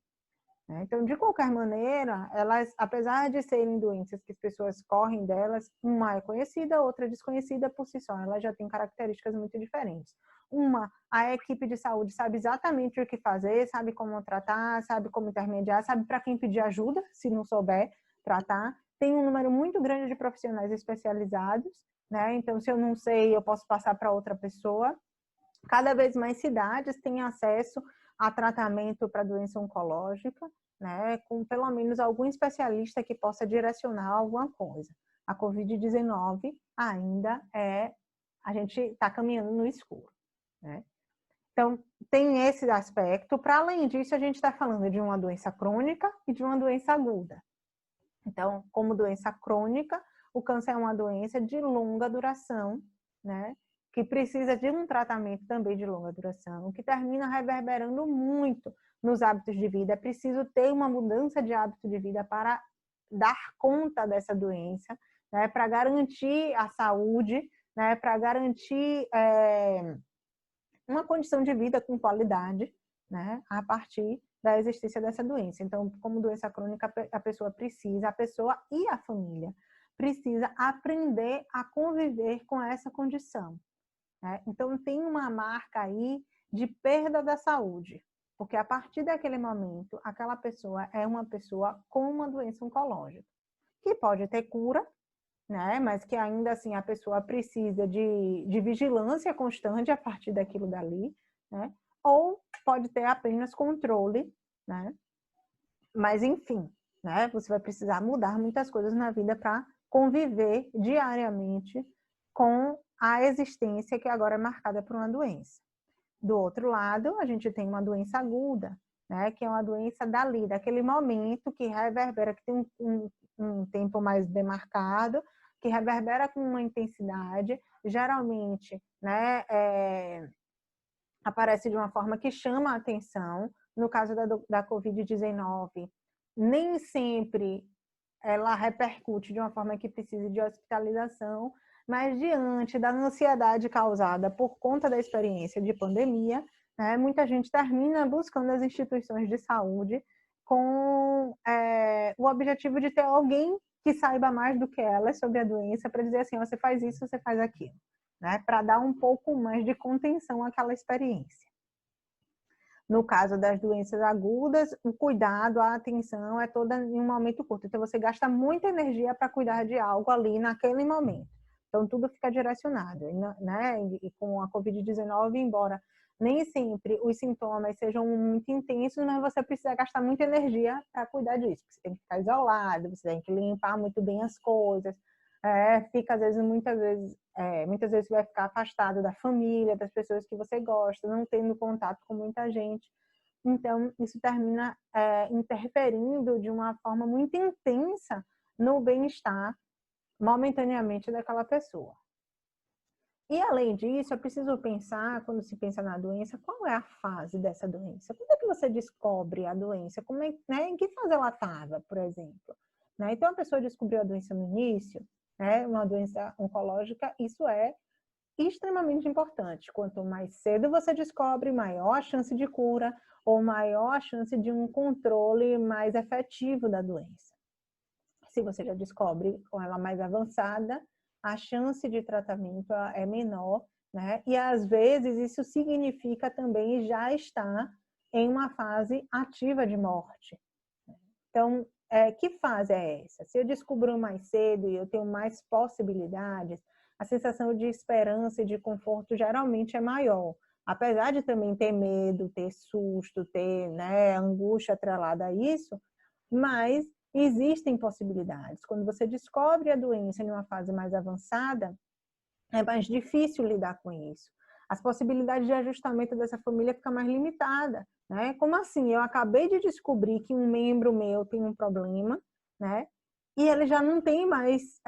Então, de qualquer maneira, elas, apesar de serem doenças que as pessoas correm delas, uma é conhecida, outra é desconhecida por si só, elas já têm características muito diferentes. Uma, a equipe de saúde sabe exatamente o que fazer, sabe como tratar, sabe como intermediar, sabe para quem pedir ajuda, se não souber tratar. Tem um número muito grande de profissionais especializados, né? Então, se eu não sei, eu posso passar para outra pessoa. Cada vez mais cidades têm acesso a tratamento para doença oncológica, né, com pelo menos algum especialista que possa direcionar alguma coisa. A Covid-19 ainda a gente está caminhando no escuro, né? Então, tem esse aspecto. Para além disso, a gente está falando de uma doença crônica e de uma doença aguda. Então, como doença crônica, o câncer é uma doença de longa duração, né? Que precisa de um tratamento também de longa duração, que termina reverberando muito nos hábitos de vida. É preciso ter uma mudança de hábito de vida para dar conta dessa doença, né? Para garantir a saúde, né? Para garantir uma condição de vida com qualidade, né? A partir da existência dessa doença. Então, como doença crônica, a pessoa e a família precisa aprender a conviver com essa condição, né? Então, tem uma marca aí de perda da saúde, porque a partir daquele momento, aquela pessoa é uma pessoa com uma doença oncológica, que pode ter cura, né? Mas que ainda assim a pessoa precisa de vigilância constante a partir daquilo dali, né? Ou pode ter apenas controle, né? Mas enfim, né? Você vai precisar mudar muitas coisas na vida para conviver diariamente com a existência que agora é marcada por uma doença. Do outro lado, a gente tem uma doença aguda, né? Que é uma doença dali, daquele momento que reverbera, que tem um tempo mais demarcado, que reverbera com uma intensidade, geralmente, né, aparece de uma forma que chama a atenção. No caso da Covid-19, nem sempre ela repercute de uma forma que precise de hospitalização, mas diante da ansiedade causada por conta da experiência de pandemia, né, muita gente termina buscando as instituições de saúde com o objetivo de ter alguém que saiba mais do que ela sobre a doença, para dizer assim, você faz isso, você faz aquilo, né, para dar um pouco mais de contenção àquela experiência. No caso das doenças agudas, o cuidado, a atenção é toda em um momento curto. Então, você gasta muita energia para cuidar de algo ali naquele momento. Então, tudo fica direcionado, né? E com a Covid-19, embora nem sempre os sintomas sejam muito intensos, mas você precisa gastar muita energia para cuidar disso. Você tem que ficar isolado, você tem que limpar muito bem as coisas. Fica, às vezes, muitas vezes vai ficar afastado da família, das pessoas que você gosta, não tendo contato com muita gente. Então, isso termina interferindo de uma forma muito intensa no bem-estar, momentaneamente, daquela pessoa. E, além disso, é preciso pensar, quando se pensa na doença, qual é a fase dessa doença? Quando é que você descobre a doença? Em que fase ela estava, por exemplo? Né? Então, a pessoa descobriu a doença no início, né? Uma doença oncológica, isso é extremamente importante. Quanto mais cedo você descobre, maior a chance de cura ou maior a chance de um controle mais efetivo da doença. Se você já descobre com ela mais avançada, a chance de tratamento é menor, né? E às vezes isso significa também já estar em uma fase ativa de morte. Então, que fase é essa? Se eu descubro mais cedo e eu tenho mais possibilidades, a sensação de esperança e de conforto geralmente é maior. Apesar de também ter medo, ter susto, ter, né, angústia atrelada a isso, mas existem possibilidades. Quando você descobre a doença em uma fase mais avançada, é mais difícil lidar com isso. As possibilidades de ajustamento dessa família ficam mais limitadas, né? Como assim? Eu acabei de descobrir que um membro meu tem um problema, né? E ele já não tem mais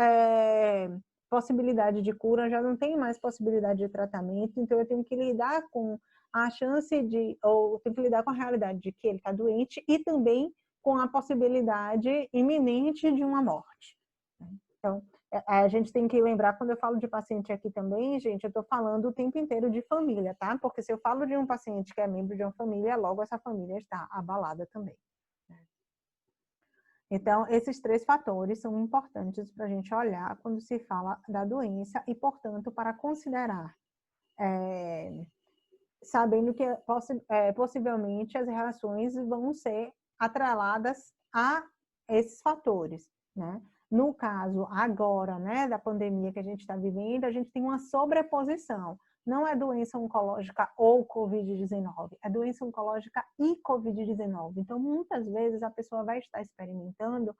possibilidade de cura, já não tem mais possibilidade de tratamento, então eu tenho que lidar com a chance de, ou tenho que lidar com a realidade de que ele está doente e também com a possibilidade iminente de uma morte. Então, a gente tem que lembrar, quando eu falo de paciente aqui também, gente, eu estou falando o tempo inteiro de família, tá? Porque se eu falo de um paciente que é membro de uma família, logo essa família está abalada também. Então, esses 3 fatores são importantes para a gente olhar quando se fala da doença e, portanto, para considerar, sabendo que possivelmente as reações vão ser atreladas a esses fatores, né? No caso agora, né, da pandemia que a gente está vivendo, a gente tem uma sobreposição. Não é doença oncológica ou Covid-19, é doença oncológica e Covid-19. Então, muitas vezes a pessoa vai estar experimentando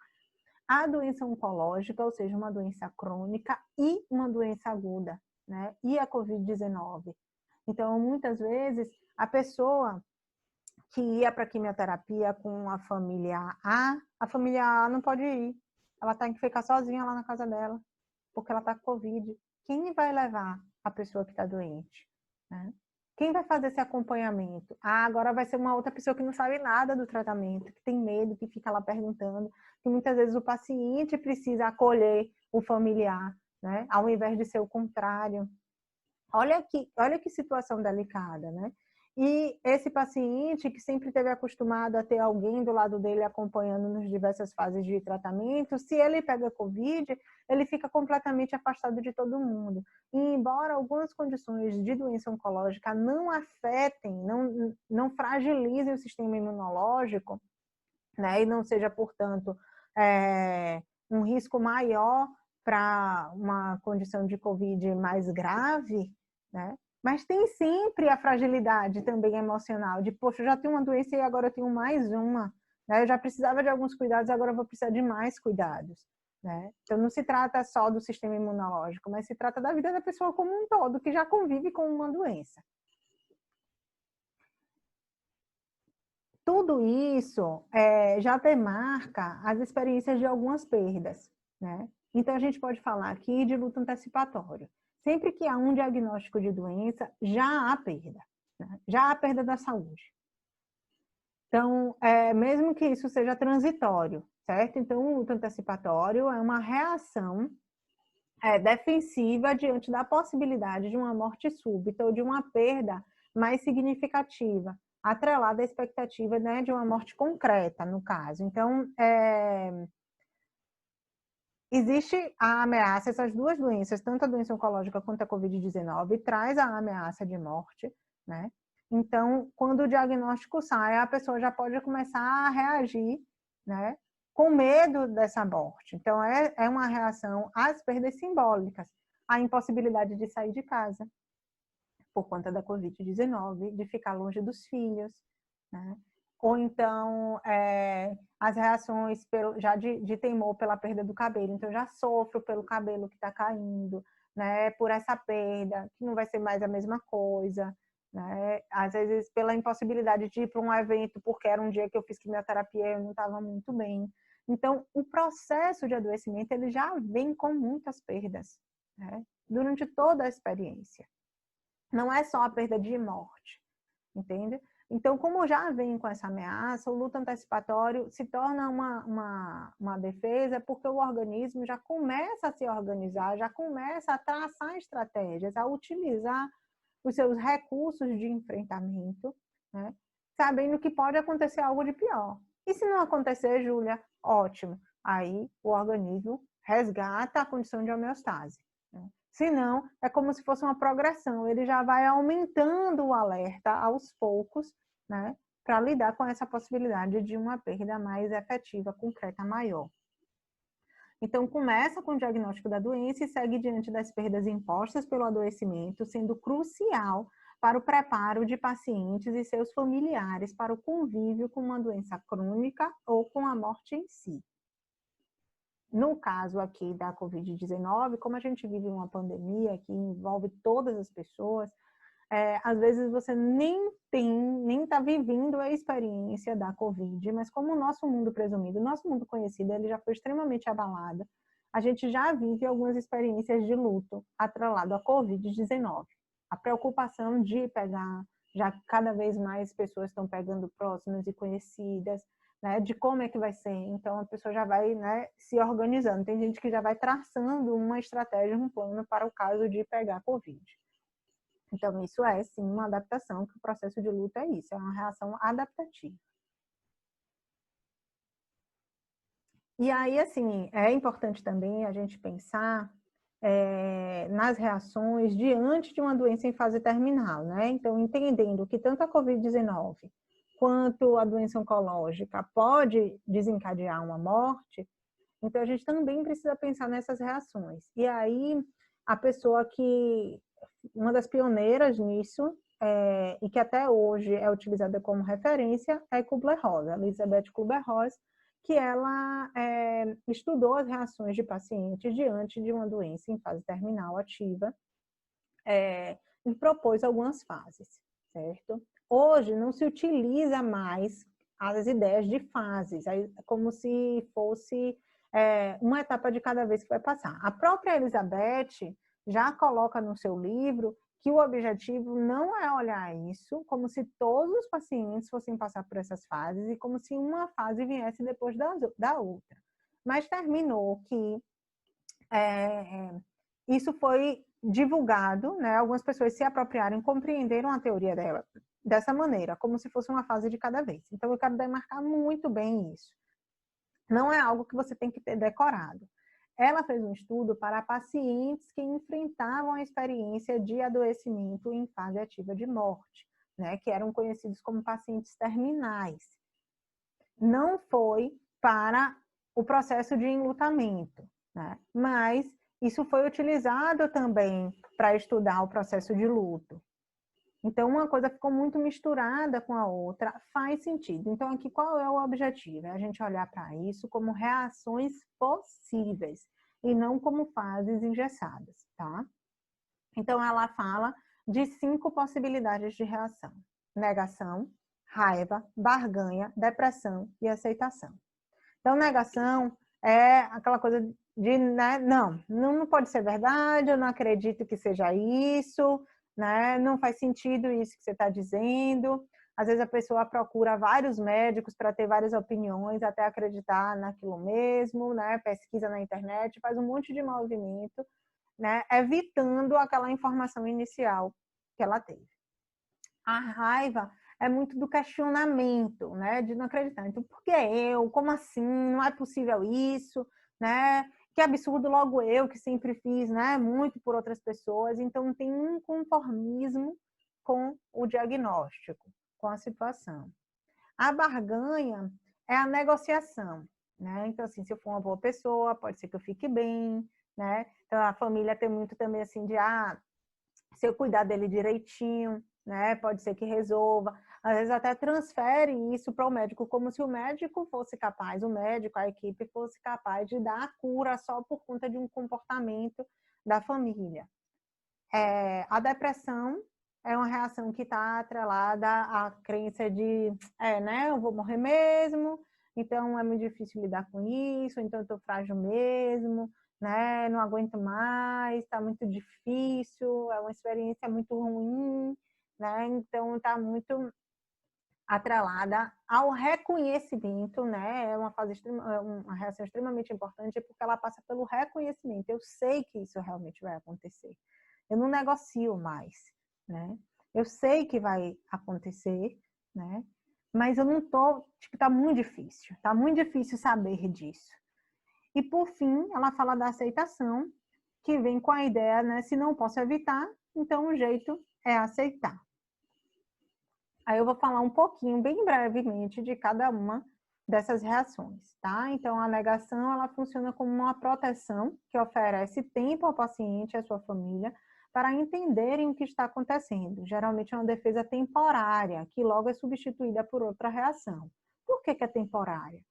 a doença oncológica, ou seja, uma doença crônica e uma doença aguda, né? E a Covid-19. Então, muitas vezes, a pessoa que ia para a quimioterapia com a família A não pode ir. Ela tem que ficar sozinha lá na casa dela, porque ela está com Covid. Quem vai levar a pessoa que está doente? Né? Quem vai fazer esse acompanhamento? Agora vai ser uma outra pessoa que não sabe nada do tratamento, que tem medo, que fica lá perguntando, que muitas vezes o paciente precisa acolher o familiar, né? Ao invés de ser o contrário. Olha que situação delicada, né? E esse paciente que sempre esteve acostumado a ter alguém do lado dele acompanhando nas diversas fases de tratamento, se ele pega Covid, ele fica completamente afastado de todo mundo. E embora algumas condições de doença oncológica não afetem, não fragilizem o sistema imunológico, né? E não seja, portanto, um risco maior para uma condição de Covid mais grave, né? Mas tem sempre a fragilidade também emocional, de, poxa, eu já tenho uma doença e agora eu tenho mais uma, né? Eu já precisava de alguns cuidados, agora eu vou precisar de mais cuidados, né? Então não se trata só do sistema imunológico, mas se trata da vida da pessoa como um todo, que já convive com uma doença. Tudo isso já demarca as experiências de algumas perdas, né? Então, a gente pode falar aqui de luto antecipatório. Sempre que há um diagnóstico de doença, já há perda, né? Já há perda da saúde. Então, mesmo que isso seja transitório, certo? Então, o luto antecipatório é uma reação defensiva diante da possibilidade de uma morte súbita ou de uma perda mais significativa, atrelada à expectativa, né, de uma morte concreta, no caso. Então, existe a ameaça, essas duas doenças, tanto a doença oncológica quanto a Covid-19, traz a ameaça de morte, né? Então, quando o diagnóstico sai, a pessoa já pode começar a reagir, né, com medo dessa morte. Então, é uma reação às perdas simbólicas, a impossibilidade de sair de casa por conta da Covid-19, de ficar longe dos filhos, né? Ou então, as reações já de temor pela perda do cabelo. Então, eu já sofro pelo cabelo que está caindo, né? Por essa perda, que não vai ser mais a mesma coisa, né? Às vezes, pela impossibilidade de ir para um evento, porque era um dia que eu fiz quimioterapia e eu não estava muito bem. Então, o processo de adoecimento, ele já vem com muitas perdas, né? Durante toda a experiência. Não é só a perda de morte, entende? Então, como já vem com essa ameaça, o luto antecipatório se torna uma defesa porque o organismo já começa a se organizar, já começa a traçar estratégias, a utilizar os seus recursos de enfrentamento, né? Sabendo que pode acontecer algo de pior. E se não acontecer, Júlia, ótimo. Aí o organismo resgata a condição de homeostase. Né? Se não, é como se fosse uma progressão. Ele já vai aumentando o alerta aos poucos, né? Para lidar com essa possibilidade de uma perda mais efetiva, concreta, maior. Então, começa com o diagnóstico da doença e segue diante das perdas impostas pelo adoecimento, sendo crucial para o preparo de pacientes e seus familiares para o convívio com uma doença crônica ou com a morte em si. no caso aqui da Covid-19, como a gente vive uma pandemia que envolve todas as pessoas, às vezes você nem está vivendo a experiência da Covid, mas como o nosso mundo presumido, o nosso mundo conhecido, ele já foi extremamente abalado, a gente já vive algumas experiências de luto atrelado à Covid-19. A preocupação de pegar, já cada vez mais pessoas estão pegando próximas e conhecidas, né, de como é que vai ser. Então, a pessoa já vai, né, se organizando. Tem gente que já vai traçando uma estratégia, um plano para o caso de pegar Covid. Então, isso é, sim, uma adaptação, que o processo de luto é isso, é uma reação adaptativa. E aí, assim, é importante também a gente pensar nas reações diante de uma doença em fase terminal, né? Então, entendendo que tanto a Covid-19 quanto a doença oncológica pode desencadear uma morte, então a gente também precisa pensar nessas reações. E aí, a pessoa que, uma das pioneiras nisso, e que até hoje é utilizada como referência, é Kubler-Ross, Elisabeth Kubler-Ross, que ela estudou as reações de pacientes diante de uma doença em fase terminal ativa e propôs algumas fases, certo? Hoje não se utiliza mais as ideias de fases, como se fosse uma etapa de cada vez que vai passar. A própria Elisabeth já coloca no seu livro que o objetivo não é olhar isso como se todos os pacientes fossem passar por essas fases e como se uma fase viesse depois da outra. Mas terminou que isso foi divulgado, né? Algumas pessoas se apropriaram e compreenderam a teoria dela dessa maneira, como se fosse uma fase de cada vez. Então, eu quero demarcar muito bem isso. Não é algo que você tem que ter decorado. Ela fez um estudo para pacientes que enfrentavam a experiência de adoecimento em fase ativa de morte, né, que eram conhecidos como pacientes terminais. Não foi para o processo de enlutamento, né, mas isso foi utilizado também para estudar o processo de luto. Então, uma coisa ficou muito misturada com a outra, faz sentido. Então, aqui, qual é o objetivo? É a gente olhar para isso como reações possíveis e não como fases engessadas, tá? Então, ela fala de 5 possibilidades de reação: negação, raiva, barganha, depressão e aceitação. Então, negação é aquela coisa de, né, não pode ser verdade, eu não acredito que seja isso, né? Não faz sentido isso que você está dizendo. Às vezes a pessoa procura vários médicos para ter várias opiniões, até acreditar naquilo mesmo, né? Pesquisa na internet, faz um monte de movimento, né? Evitando aquela informação inicial que ela teve. A raiva é muito do questionamento, né? De não acreditar. Então, por que eu? Como assim? Não é possível isso, né? Que absurdo, logo eu, que sempre fiz, né? Muito por outras pessoas. Então, tem um conformismo com o diagnóstico, com a situação. A barganha é a negociação, né? Então, assim, se eu for uma boa pessoa, pode ser que eu fique bem, né? Então, a família tem muito também, assim, de, se eu cuidar dele direitinho, né, pode ser que resolva. Às vezes até transfere isso para o médico, como se o médico fosse capaz, o médico, a equipe fosse capaz de dar a cura só por conta de um comportamento da família. A depressão é uma reação que está atrelada à crença de, né, eu vou morrer mesmo, então é muito difícil lidar com isso, então eu estou frágil mesmo, né, não aguento mais, está muito difícil, é uma experiência muito ruim, né, então está muito atrelada ao reconhecimento, né, é uma reação extremamente importante, porque ela passa pelo reconhecimento, eu sei que isso realmente vai acontecer. Eu não negocio mais, né? Eu sei que vai acontecer, né? Mas eu não tô, tá muito difícil saber disso. E por fim, ela fala da aceitação, que vem com a ideia, né? Se não posso evitar, então o jeito é aceitar. Aí eu vou falar um pouquinho, bem brevemente, de cada uma dessas reações, tá? Então, a negação, ela funciona como uma proteção que oferece tempo ao paciente e à sua família para entenderem o que está acontecendo. Geralmente é uma defesa temporária, que logo é substituída por outra reação. Por que é temporária?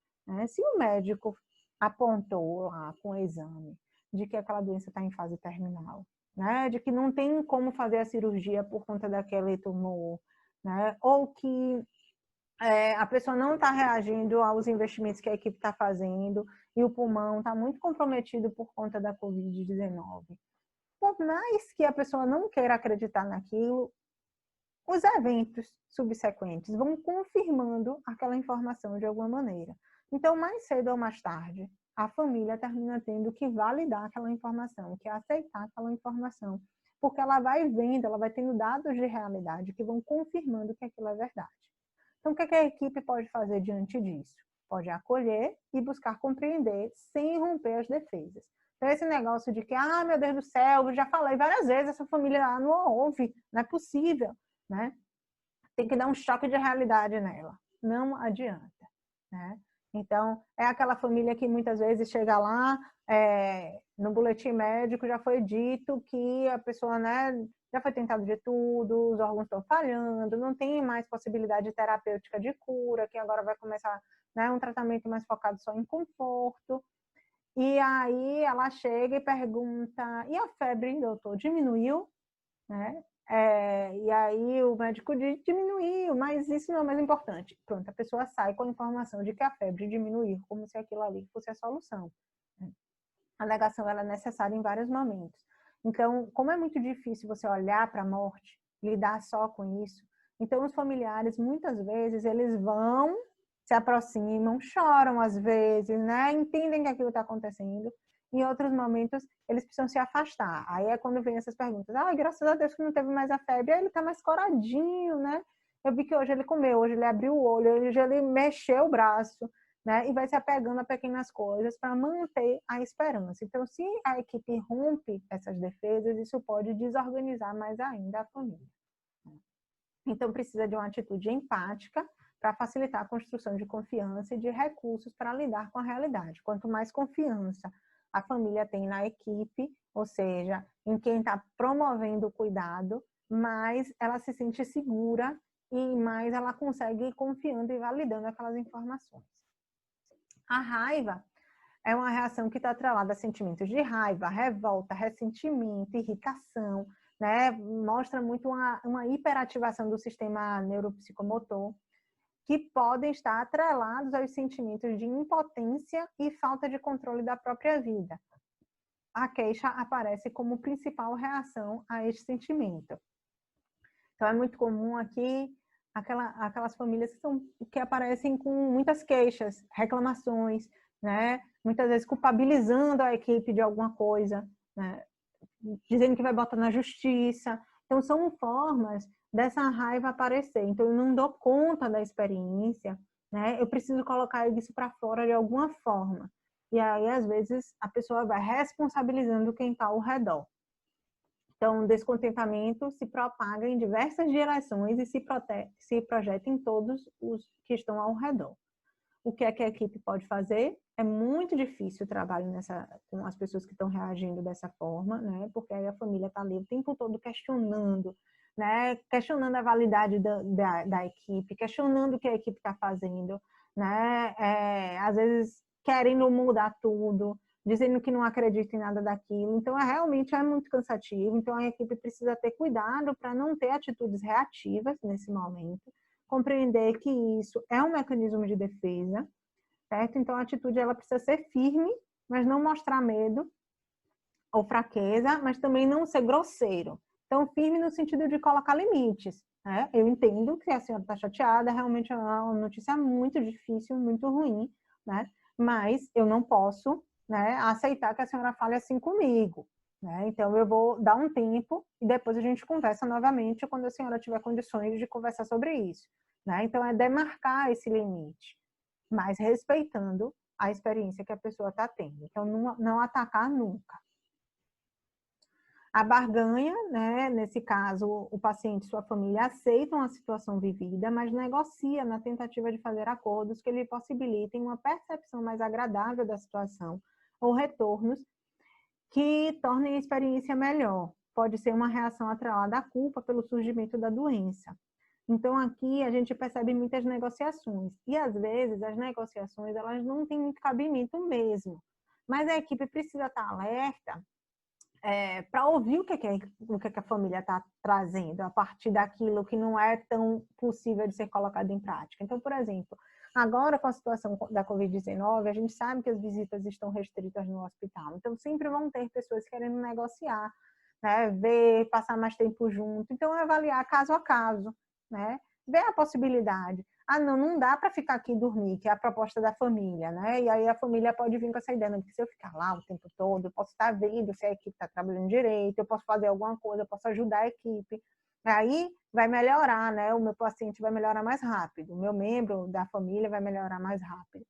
Se o médico apontou lá com o exame de que aquela doença está em fase terminal, né? De que não tem como fazer a cirurgia por conta daquele tumor, né? Ou que a pessoa não está reagindo aos investimentos que a equipe está fazendo e o pulmão está muito comprometido por conta da Covid-19. Por mais que a pessoa não queira acreditar naquilo, os eventos subsequentes vão confirmando aquela informação de alguma maneira. Então, mais cedo ou mais tarde, a família termina tendo que validar aquela informação, que aceitar aquela informação, porque ela vai vendo, ela vai tendo dados de realidade que vão confirmando que aquilo é verdade. Então, o que a equipe pode fazer diante disso? Pode acolher e buscar compreender sem romper as defesas. Então, esse negócio de que, meu Deus do céu, eu já falei várias vezes, essa família lá não ouve, não é possível, né? Tem que dar um choque de realidade nela. Não adianta, né? Então, é aquela família que muitas vezes chega lá, no boletim médico já foi dito que a pessoa, né, já foi tentado de tudo, os órgãos estão falhando, não tem mais possibilidade terapêutica de cura, que agora vai começar, né, um tratamento mais focado só em conforto. E aí ela chega e pergunta, e a febre, doutor, diminuiu? Né? E aí o médico diz, diminuiu, mas isso não é o mais importante. Pronto, a pessoa sai com a informação de que a febre diminuiu, como se aquilo ali fosse a solução. A negação ela é necessária em vários momentos. Então, como é muito difícil você olhar para a morte, lidar só com isso, então os familiares, muitas vezes, eles vão, se aproximam, choram às vezes, né? Entendem que aquilo está acontecendo. Em outros momentos, eles precisam se afastar. Aí é quando vem essas perguntas. Graças a Deus que não teve mais a febre. Aí ele está mais coradinho, né? Eu vi que hoje ele comeu, hoje ele abriu o olho, hoje ele mexeu o braço, né? E vai se apegando a pequenas coisas para manter a esperança. Então, se a equipe rompe essas defesas, isso pode desorganizar mais ainda a família. Então, precisa de uma atitude empática para facilitar a construção de confiança e de recursos para lidar com a realidade. Quanto mais confiança a família tem na equipe, ou seja, em quem está promovendo o cuidado, mais ela se sente segura e mais ela consegue ir confiando e validando aquelas informações. A raiva é uma reação que está atrelada a sentimentos de raiva, revolta, ressentimento, irritação, né? Mostra muito uma hiperativação do sistema neuropsicomotor, que podem estar atrelados aos sentimentos de impotência e falta de controle da própria vida. A queixa aparece como principal reação a este sentimento. Então, é muito comum aqui aquelas famílias que aparecem com muitas queixas, reclamações, né? Muitas vezes culpabilizando a equipe de alguma coisa, né? Dizendo que vai botar na justiça. Então, são formas dessa raiva aparecer. Então, eu não dou conta da experiência, né? Eu preciso colocar isso para fora de alguma forma. E aí, às vezes, a pessoa vai responsabilizando quem está ao redor. Então, o descontentamento se propaga em diversas direções e se projeta em todos os que estão ao redor. O que é que a equipe pode fazer? É muito difícil o trabalho com as pessoas que estão reagindo dessa forma, né? Porque aí a família está ali o tempo todo questionando, né? Questionando a validade da equipe, questionando o que a equipe está fazendo, né? Às vezes querendo mudar tudo, dizendo que não acredita em nada daquilo. Então, realmente é muito cansativo. Então, a equipe precisa ter cuidado para não ter atitudes reativas nesse momento, compreender que isso é um mecanismo de defesa, certo? Então, a atitude ela precisa ser firme, mas não mostrar medo ou fraqueza, mas também não ser grosseiro. Então, firme no sentido de colocar limites, né? Eu entendo que a senhora está chateada, realmente é uma notícia muito difícil, muito ruim, né? Mas eu não posso, né, aceitar que a senhora fale assim comigo, né? Então, eu vou dar um tempo e depois a gente conversa novamente quando a senhora tiver condições de conversar sobre isso, né? Então, é demarcar esse limite, mas respeitando a experiência que a pessoa está tendo. Então, não atacar nunca. A barganha, né? Nesse caso, o paciente e sua família aceitam a situação vivida, mas negocia na tentativa de fazer acordos que lhe possibilitem uma percepção mais agradável da situação ou retornos que tornem a experiência melhor. Pode ser uma reação atrelada à culpa pelo surgimento da doença. Então, aqui a gente percebe muitas negociações. E, às vezes, as negociações elas não têm muito cabimento mesmo. Mas a equipe precisa estar alerta para ouvir o que a família está trazendo a partir daquilo que não é tão possível de ser colocado em prática. Então, por exemplo, agora com a situação da Covid-19, a gente sabe que as visitas estão restritas no hospital. Então, sempre vão ter pessoas querendo negociar, né? Ver, passar mais tempo junto. Então, avaliar caso a caso, né? Ver a possibilidade. Ah, não dá para ficar aqui e dormir, que é a proposta da família, né? E aí a família pode vir com essa ideia, porque se eu ficar lá o tempo todo, eu posso estar vendo se a equipe está trabalhando direito, eu posso fazer alguma coisa, eu posso ajudar a equipe. Aí vai melhorar, né? O meu paciente vai melhorar mais rápido, o meu membro da família vai melhorar mais rápido.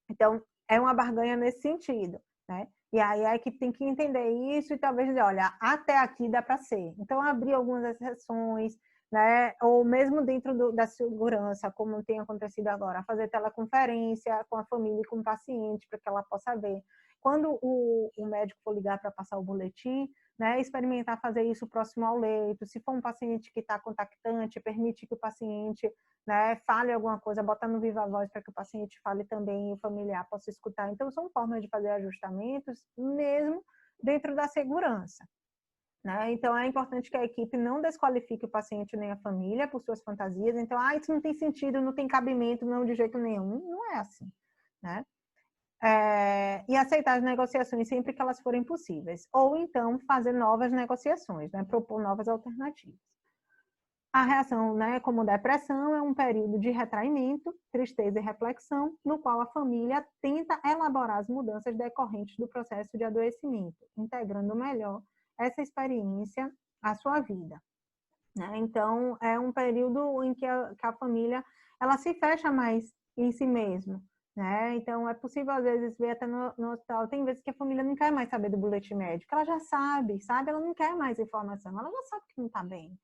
Então, é uma barganha nesse sentido, né? E aí a equipe tem que entender isso e talvez dizer, olha, até aqui dá para ser. Então, abrir algumas exceções, né? Ou mesmo dentro da segurança, como tem acontecido agora, fazer teleconferência com a família e com o paciente para que ela possa ver. Quando o médico for ligar para passar o boletim, né, experimentar fazer isso próximo ao leito. Se for um paciente que está contactante, permite que o paciente, né, fale alguma coisa, bota no viva voz para que o paciente fale também e o familiar possa escutar. Então, são formas de fazer ajustamentos mesmo dentro da segurança. Né? Então, é importante que a equipe não desqualifique o paciente nem a família por suas fantasias. Então, isso não tem sentido, não tem cabimento, não, de jeito nenhum. Não é assim, né? E aceitar as negociações sempre que elas forem possíveis. Ou, então, fazer novas negociações, né? Propor novas alternativas. A reação, né, como depressão, é um período de retraimento, tristeza e reflexão, no qual a família tenta elaborar as mudanças decorrentes do processo de adoecimento, integrando melhor essa experiência à sua vida. Né? Então, é um período em que a família ela se fecha mais em si mesma. Né? Então, é possível, às vezes, ver até no hospital, tem vezes que a família não quer mais saber do boletim médico, ela já sabe? Ela não quer mais informação, ela já sabe que não está bem.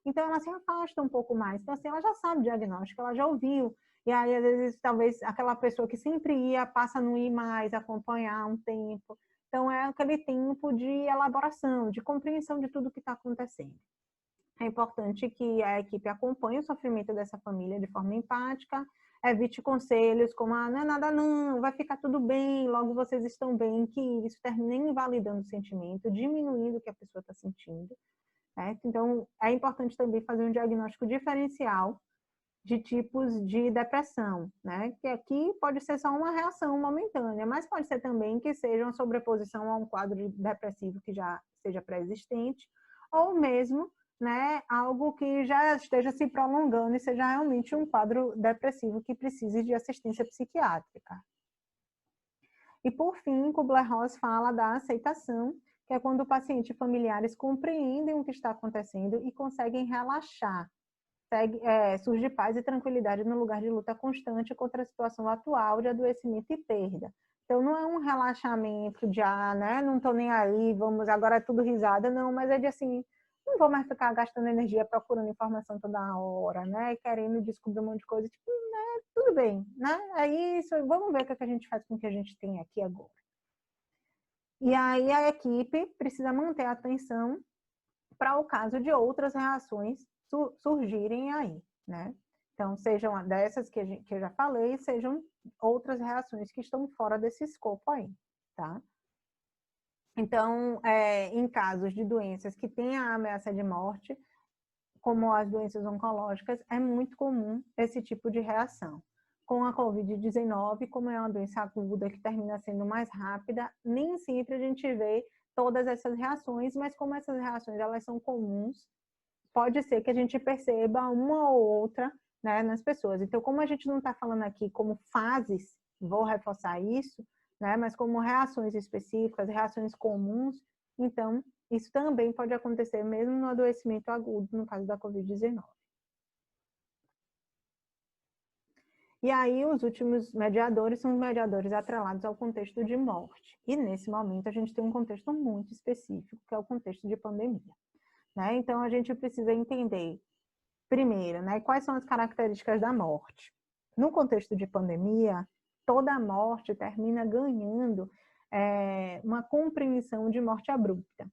Então, ela se afasta um pouco mais. Então, assim, ela já sabe o diagnóstico, ela já ouviu. E aí, às vezes, talvez aquela pessoa que sempre ia, passa a não ir mais, acompanhar um tempo. Então, é aquele tempo de elaboração, de compreensão de tudo que está acontecendo. É importante que a equipe acompanhe o sofrimento dessa família de forma empática, evite conselhos como, não é nada não, vai ficar tudo bem, logo vocês estão bem, que isso termine invalidando o sentimento, diminuindo o que a pessoa está sentindo. Certo? Então, é importante também fazer um diagnóstico diferencial de tipos de depressão, né? Que aqui pode ser só uma reação momentânea, mas pode ser também que seja uma sobreposição a um quadro depressivo que já seja pré-existente, ou mesmo, né, algo que já esteja se prolongando e seja realmente um quadro depressivo que precise de assistência psiquiátrica. E, por fim, Kubler-Ross fala da aceitação, que é quando o paciente e familiares compreendem o que está acontecendo e conseguem relaxar. Surge paz e tranquilidade no lugar de luta constante contra a situação atual de adoecimento e perda. Então, não é um relaxamento de, né, não estou nem aí, vamos, agora é tudo risada, não, mas é de assim, não vou mais ficar gastando energia procurando informação toda hora, né, querendo descobrir um monte de coisa, tipo, né, tudo bem, né, é isso, vamos ver o que a gente faz com o que a gente tem aqui agora. E aí a equipe precisa manter a atenção para o caso de outras reações surgirem aí, né? Então, sejam dessas que eu já falei, sejam outras reações que estão fora desse escopo aí, tá? Então, em casos de doenças que têm a ameaça de morte, como as doenças oncológicas, é muito comum esse tipo de reação. Com a Covid-19, como é uma doença aguda que termina sendo mais rápida, nem sempre a gente vê todas essas reações, mas como essas reações elas são comuns, pode ser que a gente perceba uma ou outra, né, nas pessoas. Então, como a gente não está falando aqui como fases, vou reforçar isso, né, mas como reações específicas, reações comuns, então isso também pode acontecer mesmo no adoecimento agudo, no caso da Covid-19. E aí, os últimos mediadores são os mediadores atrelados ao contexto de morte. E, nesse momento, a gente tem um contexto muito específico, que é o contexto de pandemia. Né? Então, a gente precisa entender, primeiro, né, quais são as características da morte. No contexto de pandemia, toda a morte termina ganhando uma compreensão de morte abrupta.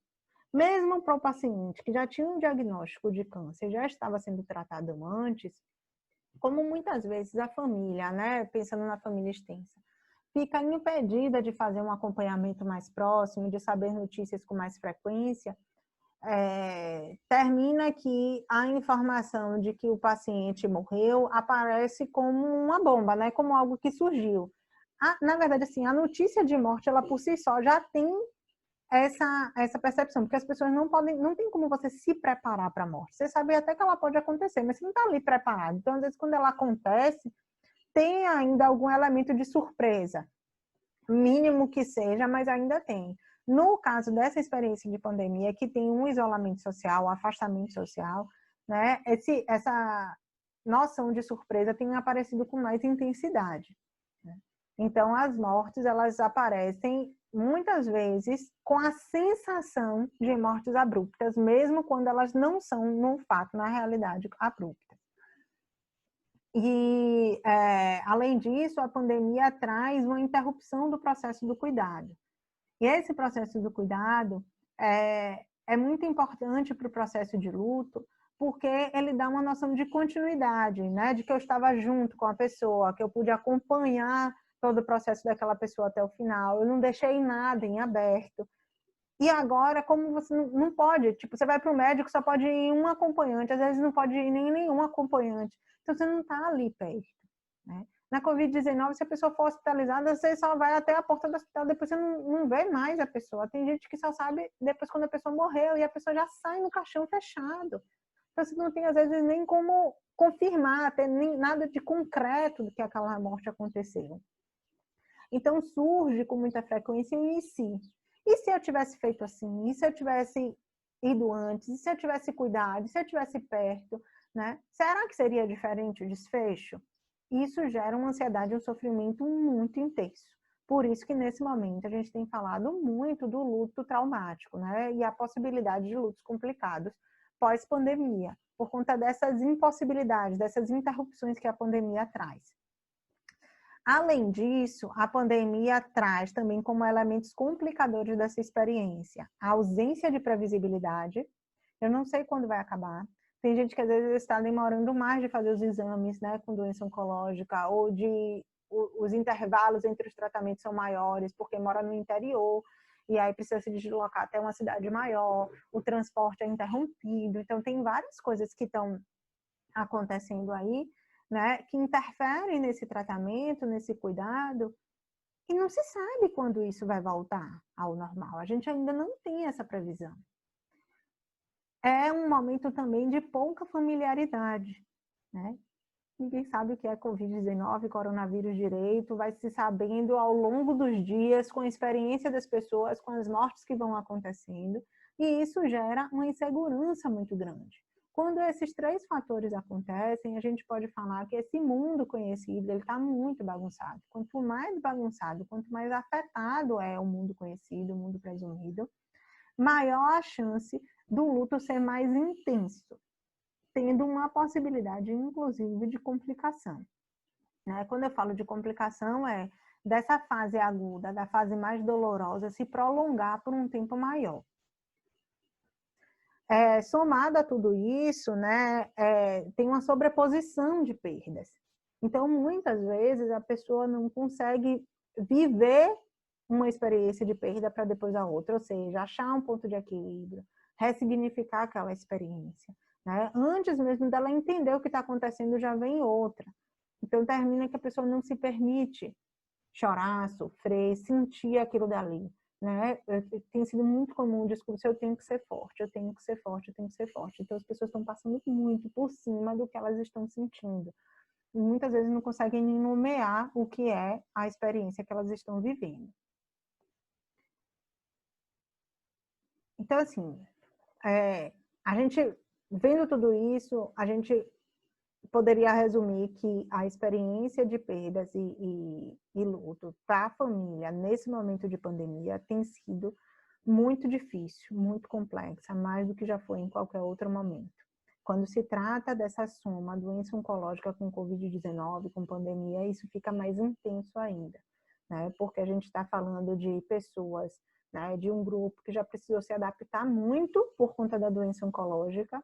Mesmo para o paciente que já tinha um diagnóstico de câncer, já estava sendo tratado antes, como muitas vezes a família, né, pensando na família extensa, fica impedida de fazer um acompanhamento mais próximo, de saber notícias com mais frequência, termina que a informação de que o paciente morreu aparece como uma bomba, né? Como algo que surgiu. Na verdade, assim, a notícia de morte, ela por si só já tem essa percepção, porque as pessoas não tem como você se preparar para a morte. Você sabe até que ela pode acontecer, mas você não está ali preparado. Então, às vezes, quando ela acontece, tem ainda algum elemento de surpresa, mínimo que seja, mas ainda tem. No caso dessa experiência de pandemia, que tem um isolamento social, um afastamento social, né, essa noção de surpresa tem aparecido com mais intensidade. Né? Então, as mortes, elas aparecem muitas vezes com a sensação de mortes abruptas, mesmo quando elas não são, no fato, na realidade, abruptas. E, além disso, a pandemia traz uma interrupção do processo do cuidado. E esse processo do cuidado é muito importante para o processo de luto, porque ele dá uma noção de continuidade, né? De que eu estava junto com a pessoa, que eu pude acompanhar todo o processo daquela pessoa até o final, eu não deixei nada em aberto. E agora, como você não pode, tipo, você vai para o médico, só pode ir um acompanhante, às vezes não pode ir nem nenhum acompanhante, então você não está ali perto, né? Na Covid-19, se a pessoa for hospitalizada, você só vai até a porta do hospital, depois você não vê mais a pessoa. Tem gente que só sabe depois quando a pessoa morreu e a pessoa já sai no caixão fechado. Então você não tem, às vezes, nem como confirmar, ter nem nada de concreto do que aquela morte aconteceu. Então surge com muita frequência o e se? E se eu tivesse feito assim? E se eu tivesse ido antes? E se eu tivesse cuidado? E se eu tivesse perto? Né? Será que seria diferente o desfecho? Isso gera uma ansiedade e um sofrimento muito intenso. Por isso que nesse momento a gente tem falado muito do luto traumático, né? E a possibilidade de lutos complicados pós-pandemia, por conta dessas impossibilidades, dessas interrupções que a pandemia traz. Além disso, a pandemia traz também como elementos complicadores dessa experiência a ausência de previsibilidade. Eu não sei quando vai acabar. Tem gente que às vezes está demorando mais de fazer os exames, né, com doença oncológica, ou os intervalos entre os tratamentos são maiores, porque mora no interior, e aí precisa se deslocar até uma cidade maior, o transporte é interrompido. Então, tem várias coisas que estão acontecendo aí, né, que interferem nesse tratamento, nesse cuidado, e não se sabe quando isso vai voltar ao normal. A gente ainda não tem essa previsão. É um momento também de pouca familiaridade, né? Ninguém sabe o que é Covid-19, coronavírus direito, vai se sabendo ao longo dos dias, com a experiência das pessoas, com as mortes que vão acontecendo, e isso gera uma insegurança muito grande. Quando esses três fatores acontecem, a gente pode falar que esse mundo conhecido está muito bagunçado. Quanto mais bagunçado, quanto mais afetado é o mundo conhecido, o mundo presumido, maior a chance do luto ser mais intenso, tendo uma possibilidade, inclusive, de complicação. Né? Quando eu falo de complicação, é dessa fase aguda, da fase mais dolorosa, se prolongar por um tempo maior. Somado a tudo isso, né, tem uma sobreposição de perdas. Então, muitas vezes, a pessoa não consegue viver uma experiência de perda para depois a outra, ou seja, achar um ponto de equilíbrio, ressignificar aquela experiência. Né? Antes mesmo dela entender o que está acontecendo, já vem outra. Então, termina que a pessoa não se permite chorar, sofrer, sentir aquilo dali. Né? Tem sido muito comum o discurso: eu tenho que ser forte, eu tenho que ser forte, eu tenho que ser forte. Então, as pessoas estão passando muito por cima do que elas estão sentindo. E muitas vezes não conseguem nem nomear o que é a experiência que elas estão vivendo. Então, assim, a gente, vendo tudo isso, a gente poderia resumir que a experiência de perdas e luto para a família nesse momento de pandemia tem sido muito difícil, muito complexa, mais do que já foi em qualquer outro momento. Quando se trata dessa soma, doença oncológica com Covid-19, com pandemia, isso fica mais intenso ainda. né? Porque a gente está falando de pessoas, né, de um grupo que já precisou se adaptar muito por conta da doença oncológica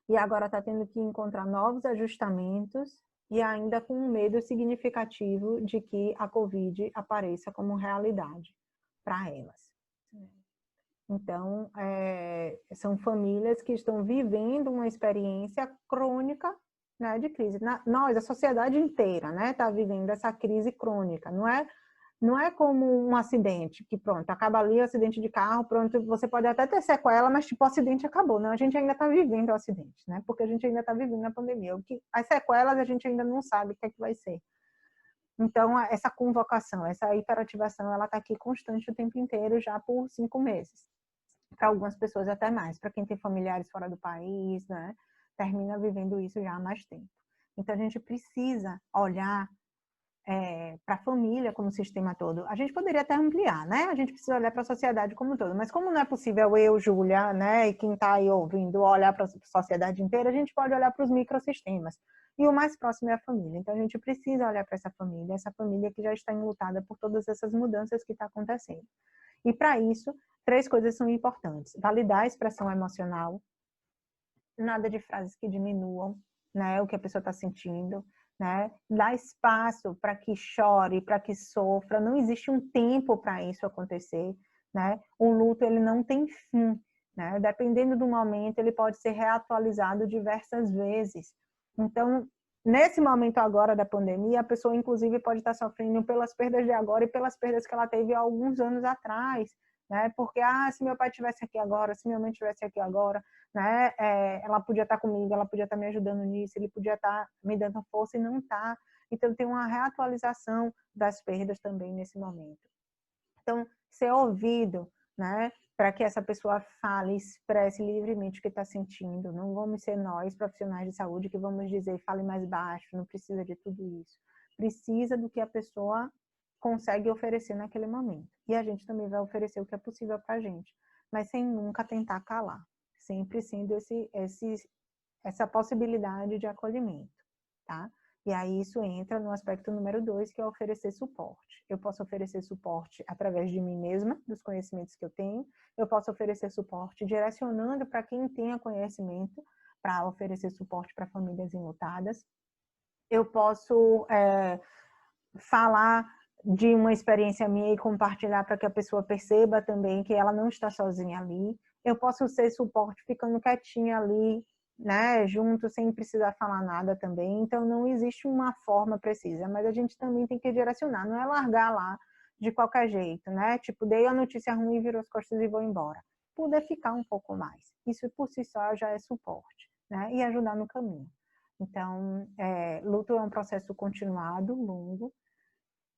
e agora está tendo que encontrar novos ajustamentos e ainda com um medo significativo de que a Covid apareça como realidade para elas. Então, são famílias que estão vivendo uma experiência crônica, né, de crise. Nós, a sociedade inteira, né, está vivendo essa crise crônica. Não é como um acidente, que pronto, acaba ali o acidente de carro, pronto, você pode até ter sequela, mas tipo, o acidente acabou. Não, a gente ainda está vivendo o acidente, né? Porque a gente ainda está vivendo a pandemia. As sequelas a gente ainda não sabe o que é que vai ser. Então, essa convocação, essa hiperativação, ela está aqui constante o tempo inteiro, já por 5 meses. Para algumas pessoas até mais. Para quem tem familiares fora do país, né? Termina vivendo isso já há mais tempo. Então, a gente precisa olhar para a família como sistema todo. A gente poderia até ampliar, né? A gente precisa olhar para a sociedade como um todo. Mas como não é possível eu, Júlia, né, e quem está aí ouvindo, olhar para a sociedade inteira, a gente pode olhar para os microsistemas. E o mais próximo é a família. Então, a gente precisa olhar para essa família que já está enlutada por todas essas mudanças que estão acontecendo. E para isso, 3 coisas são importantes. Validar a expressão emocional, nada de frases que diminuam, né, o que a pessoa está sentindo, né? Dar espaço para que chore, para que sofra. Não existe um tempo para isso acontecer, né? O luto, ele não tem fim, né? Dependendo do momento, ele pode ser reatualizado diversas vezes. Então, nesse momento agora da pandemia, a pessoa, inclusive, pode estar sofrendo pelas perdas de agora e pelas perdas que ela teve há alguns anos atrás, né? Porque, se meu pai estivesse aqui agora, se minha mãe estivesse aqui agora, né? Ela podia estar comigo, ela podia estar me ajudando nisso, ele podia estar me dando força e não está. Então, tem uma reatualização das perdas também nesse momento. Então, ser ouvido, né? Para que essa pessoa fale, expresse livremente o que está sentindo. Não vamos ser nós, profissionais de saúde, que vamos dizer, fale mais baixo, não precisa de tudo isso. Precisa do que a pessoa consegue oferecer naquele momento. E a gente também vai oferecer o que é possível para a gente, mas sem nunca tentar calar. Sempre sendo essa possibilidade de acolhimento, tá? E aí isso entra no aspecto número 2, que é oferecer suporte. Eu posso oferecer suporte através de mim mesma, dos conhecimentos que eu tenho. Eu posso oferecer suporte direcionando para quem tenha conhecimento, para oferecer suporte para famílias enlutadas. Eu posso falar de uma experiência minha e compartilhar para que a pessoa perceba também que ela não está sozinha ali. Eu posso ser suporte ficando quietinha ali, né, junto, sem precisar falar nada também. Então, não existe uma forma precisa, mas a gente também tem que direcionar, não é largar lá de qualquer jeito, né? Tipo, dei a notícia ruim, virou as costas e vou embora. Poder ficar um pouco mais. Isso por si só já é suporte, né? E ajudar no caminho. Então, luto é um processo continuado, longo.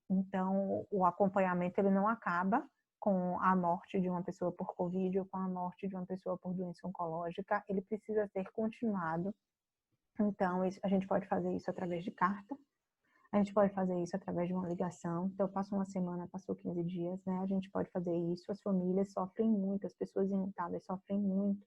Então, o acompanhamento ele não acaba com a morte de uma pessoa por Covid ou com a morte de uma pessoa por doença oncológica, ele precisa ser continuado. Então, a gente pode fazer isso através de carta, a gente pode fazer isso através de uma ligação. Então, passou uma semana, passou 15 dias, né? A gente pode fazer isso. As famílias sofrem muito, as pessoas enlutadas sofrem muito.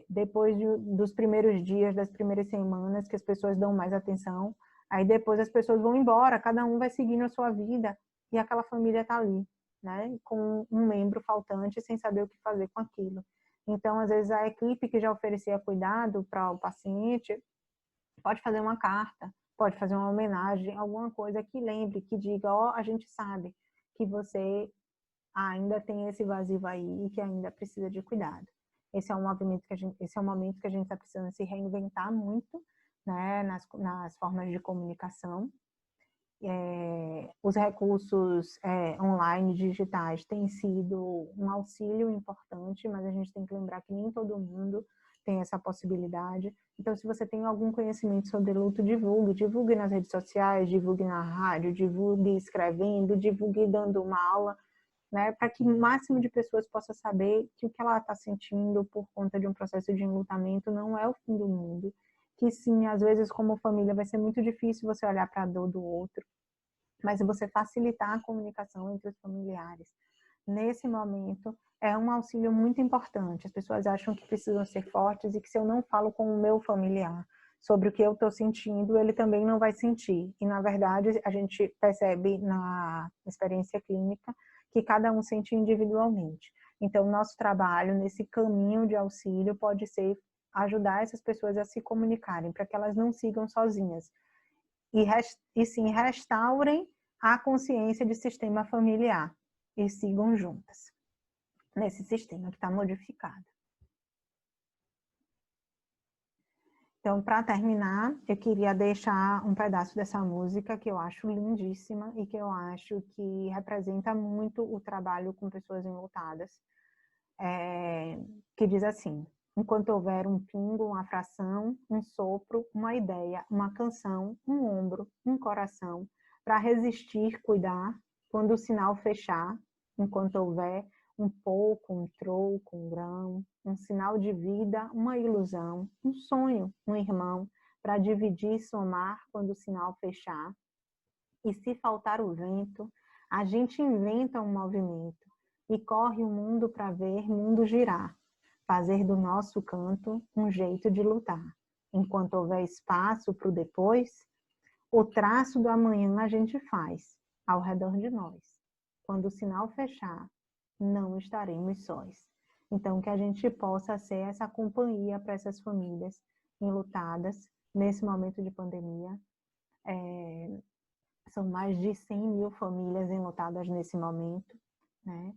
Depois dos primeiros dias, das primeiras semanas, que as pessoas dão mais atenção, aí depois as pessoas vão embora, cada um vai seguindo a sua vida e aquela família está ali, né? Com um membro faltante sem saber o que fazer com aquilo. Então, às vezes, a equipe que já oferecia cuidado para o paciente pode fazer uma carta, pode fazer uma homenagem, alguma coisa que lembre, que diga, a gente sabe que você ainda tem esse vazio aí e que ainda precisa de cuidado. Esse é um momento que a gente está precisando se reinventar muito, né, nas formas de comunicação. Os recursos online digitais têm sido um auxílio importante, mas a gente tem que lembrar que nem todo mundo tem essa possibilidade. Então, se você tem algum conhecimento sobre luto, divulgue nas redes sociais, divulgue na rádio, divulgue escrevendo, divulgue dando uma aula, né, para que o máximo de pessoas possa saber que o que ela está sentindo por conta de um processo de enlutamento não é o fim do mundo, que sim, às vezes como família vai ser muito difícil você olhar para a dor do outro, mas se você facilitar a comunicação entre os familiares, nesse momento é um auxílio muito importante. As pessoas acham que precisam ser fortes e que se eu não falo com o meu familiar, sobre o que eu estou sentindo, ele também não vai sentir. E, na verdade, a gente percebe na experiência clínica que cada um sente individualmente. Então, nosso trabalho nesse caminho de auxílio pode ser ajudar essas pessoas a se comunicarem, para que elas não sigam sozinhas. E sim restaurem a consciência de sistema familiar e sigam juntas nesse sistema que está modificado. Então, para terminar, eu queria deixar um pedaço dessa música que eu acho lindíssima e que eu acho que representa muito o trabalho com pessoas enlutadas, que diz assim: enquanto houver um pingo, uma fração, um sopro, uma ideia, uma canção, um ombro, um coração, para resistir, cuidar, quando o sinal fechar, enquanto houver um pouco, um troco, um grão, um sinal de vida, uma ilusão, um sonho, um irmão, para dividir e somar quando o sinal fechar. E se faltar o vento, a gente inventa um movimento e corre o mundo para ver mundo girar, fazer do nosso canto um jeito de lutar. Enquanto houver espaço para o depois, o traço do amanhã a gente faz ao redor de nós. Quando o sinal fechar, não estaremos sós. Então, que a gente possa ser essa companhia para essas famílias enlutadas nesse momento de pandemia. São mais de 100 mil famílias enlutadas nesse momento, né?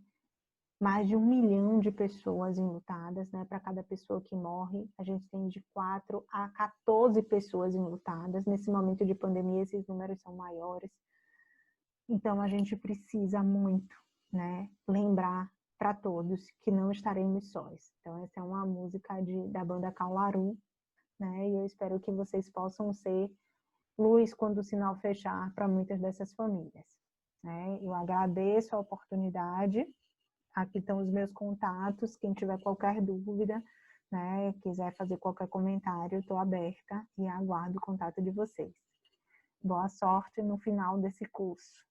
Mais de 1 milhão de pessoas enlutadas, né? Para cada pessoa que morre, a gente tem de 4 a 14 pessoas enlutadas. Nesse momento de pandemia, esses números são maiores. Então, a gente precisa muito, né, lembrar para todos que não estaremos sós. Então, essa é uma música da banda Caularu, né, e eu espero que vocês possam ser luz quando o sinal fechar para muitas dessas famílias. Né? Eu agradeço a oportunidade, aqui estão os meus contatos, quem tiver qualquer dúvida, né, quiser fazer qualquer comentário, estou aberta e aguardo o contato de vocês. Boa sorte no final desse curso.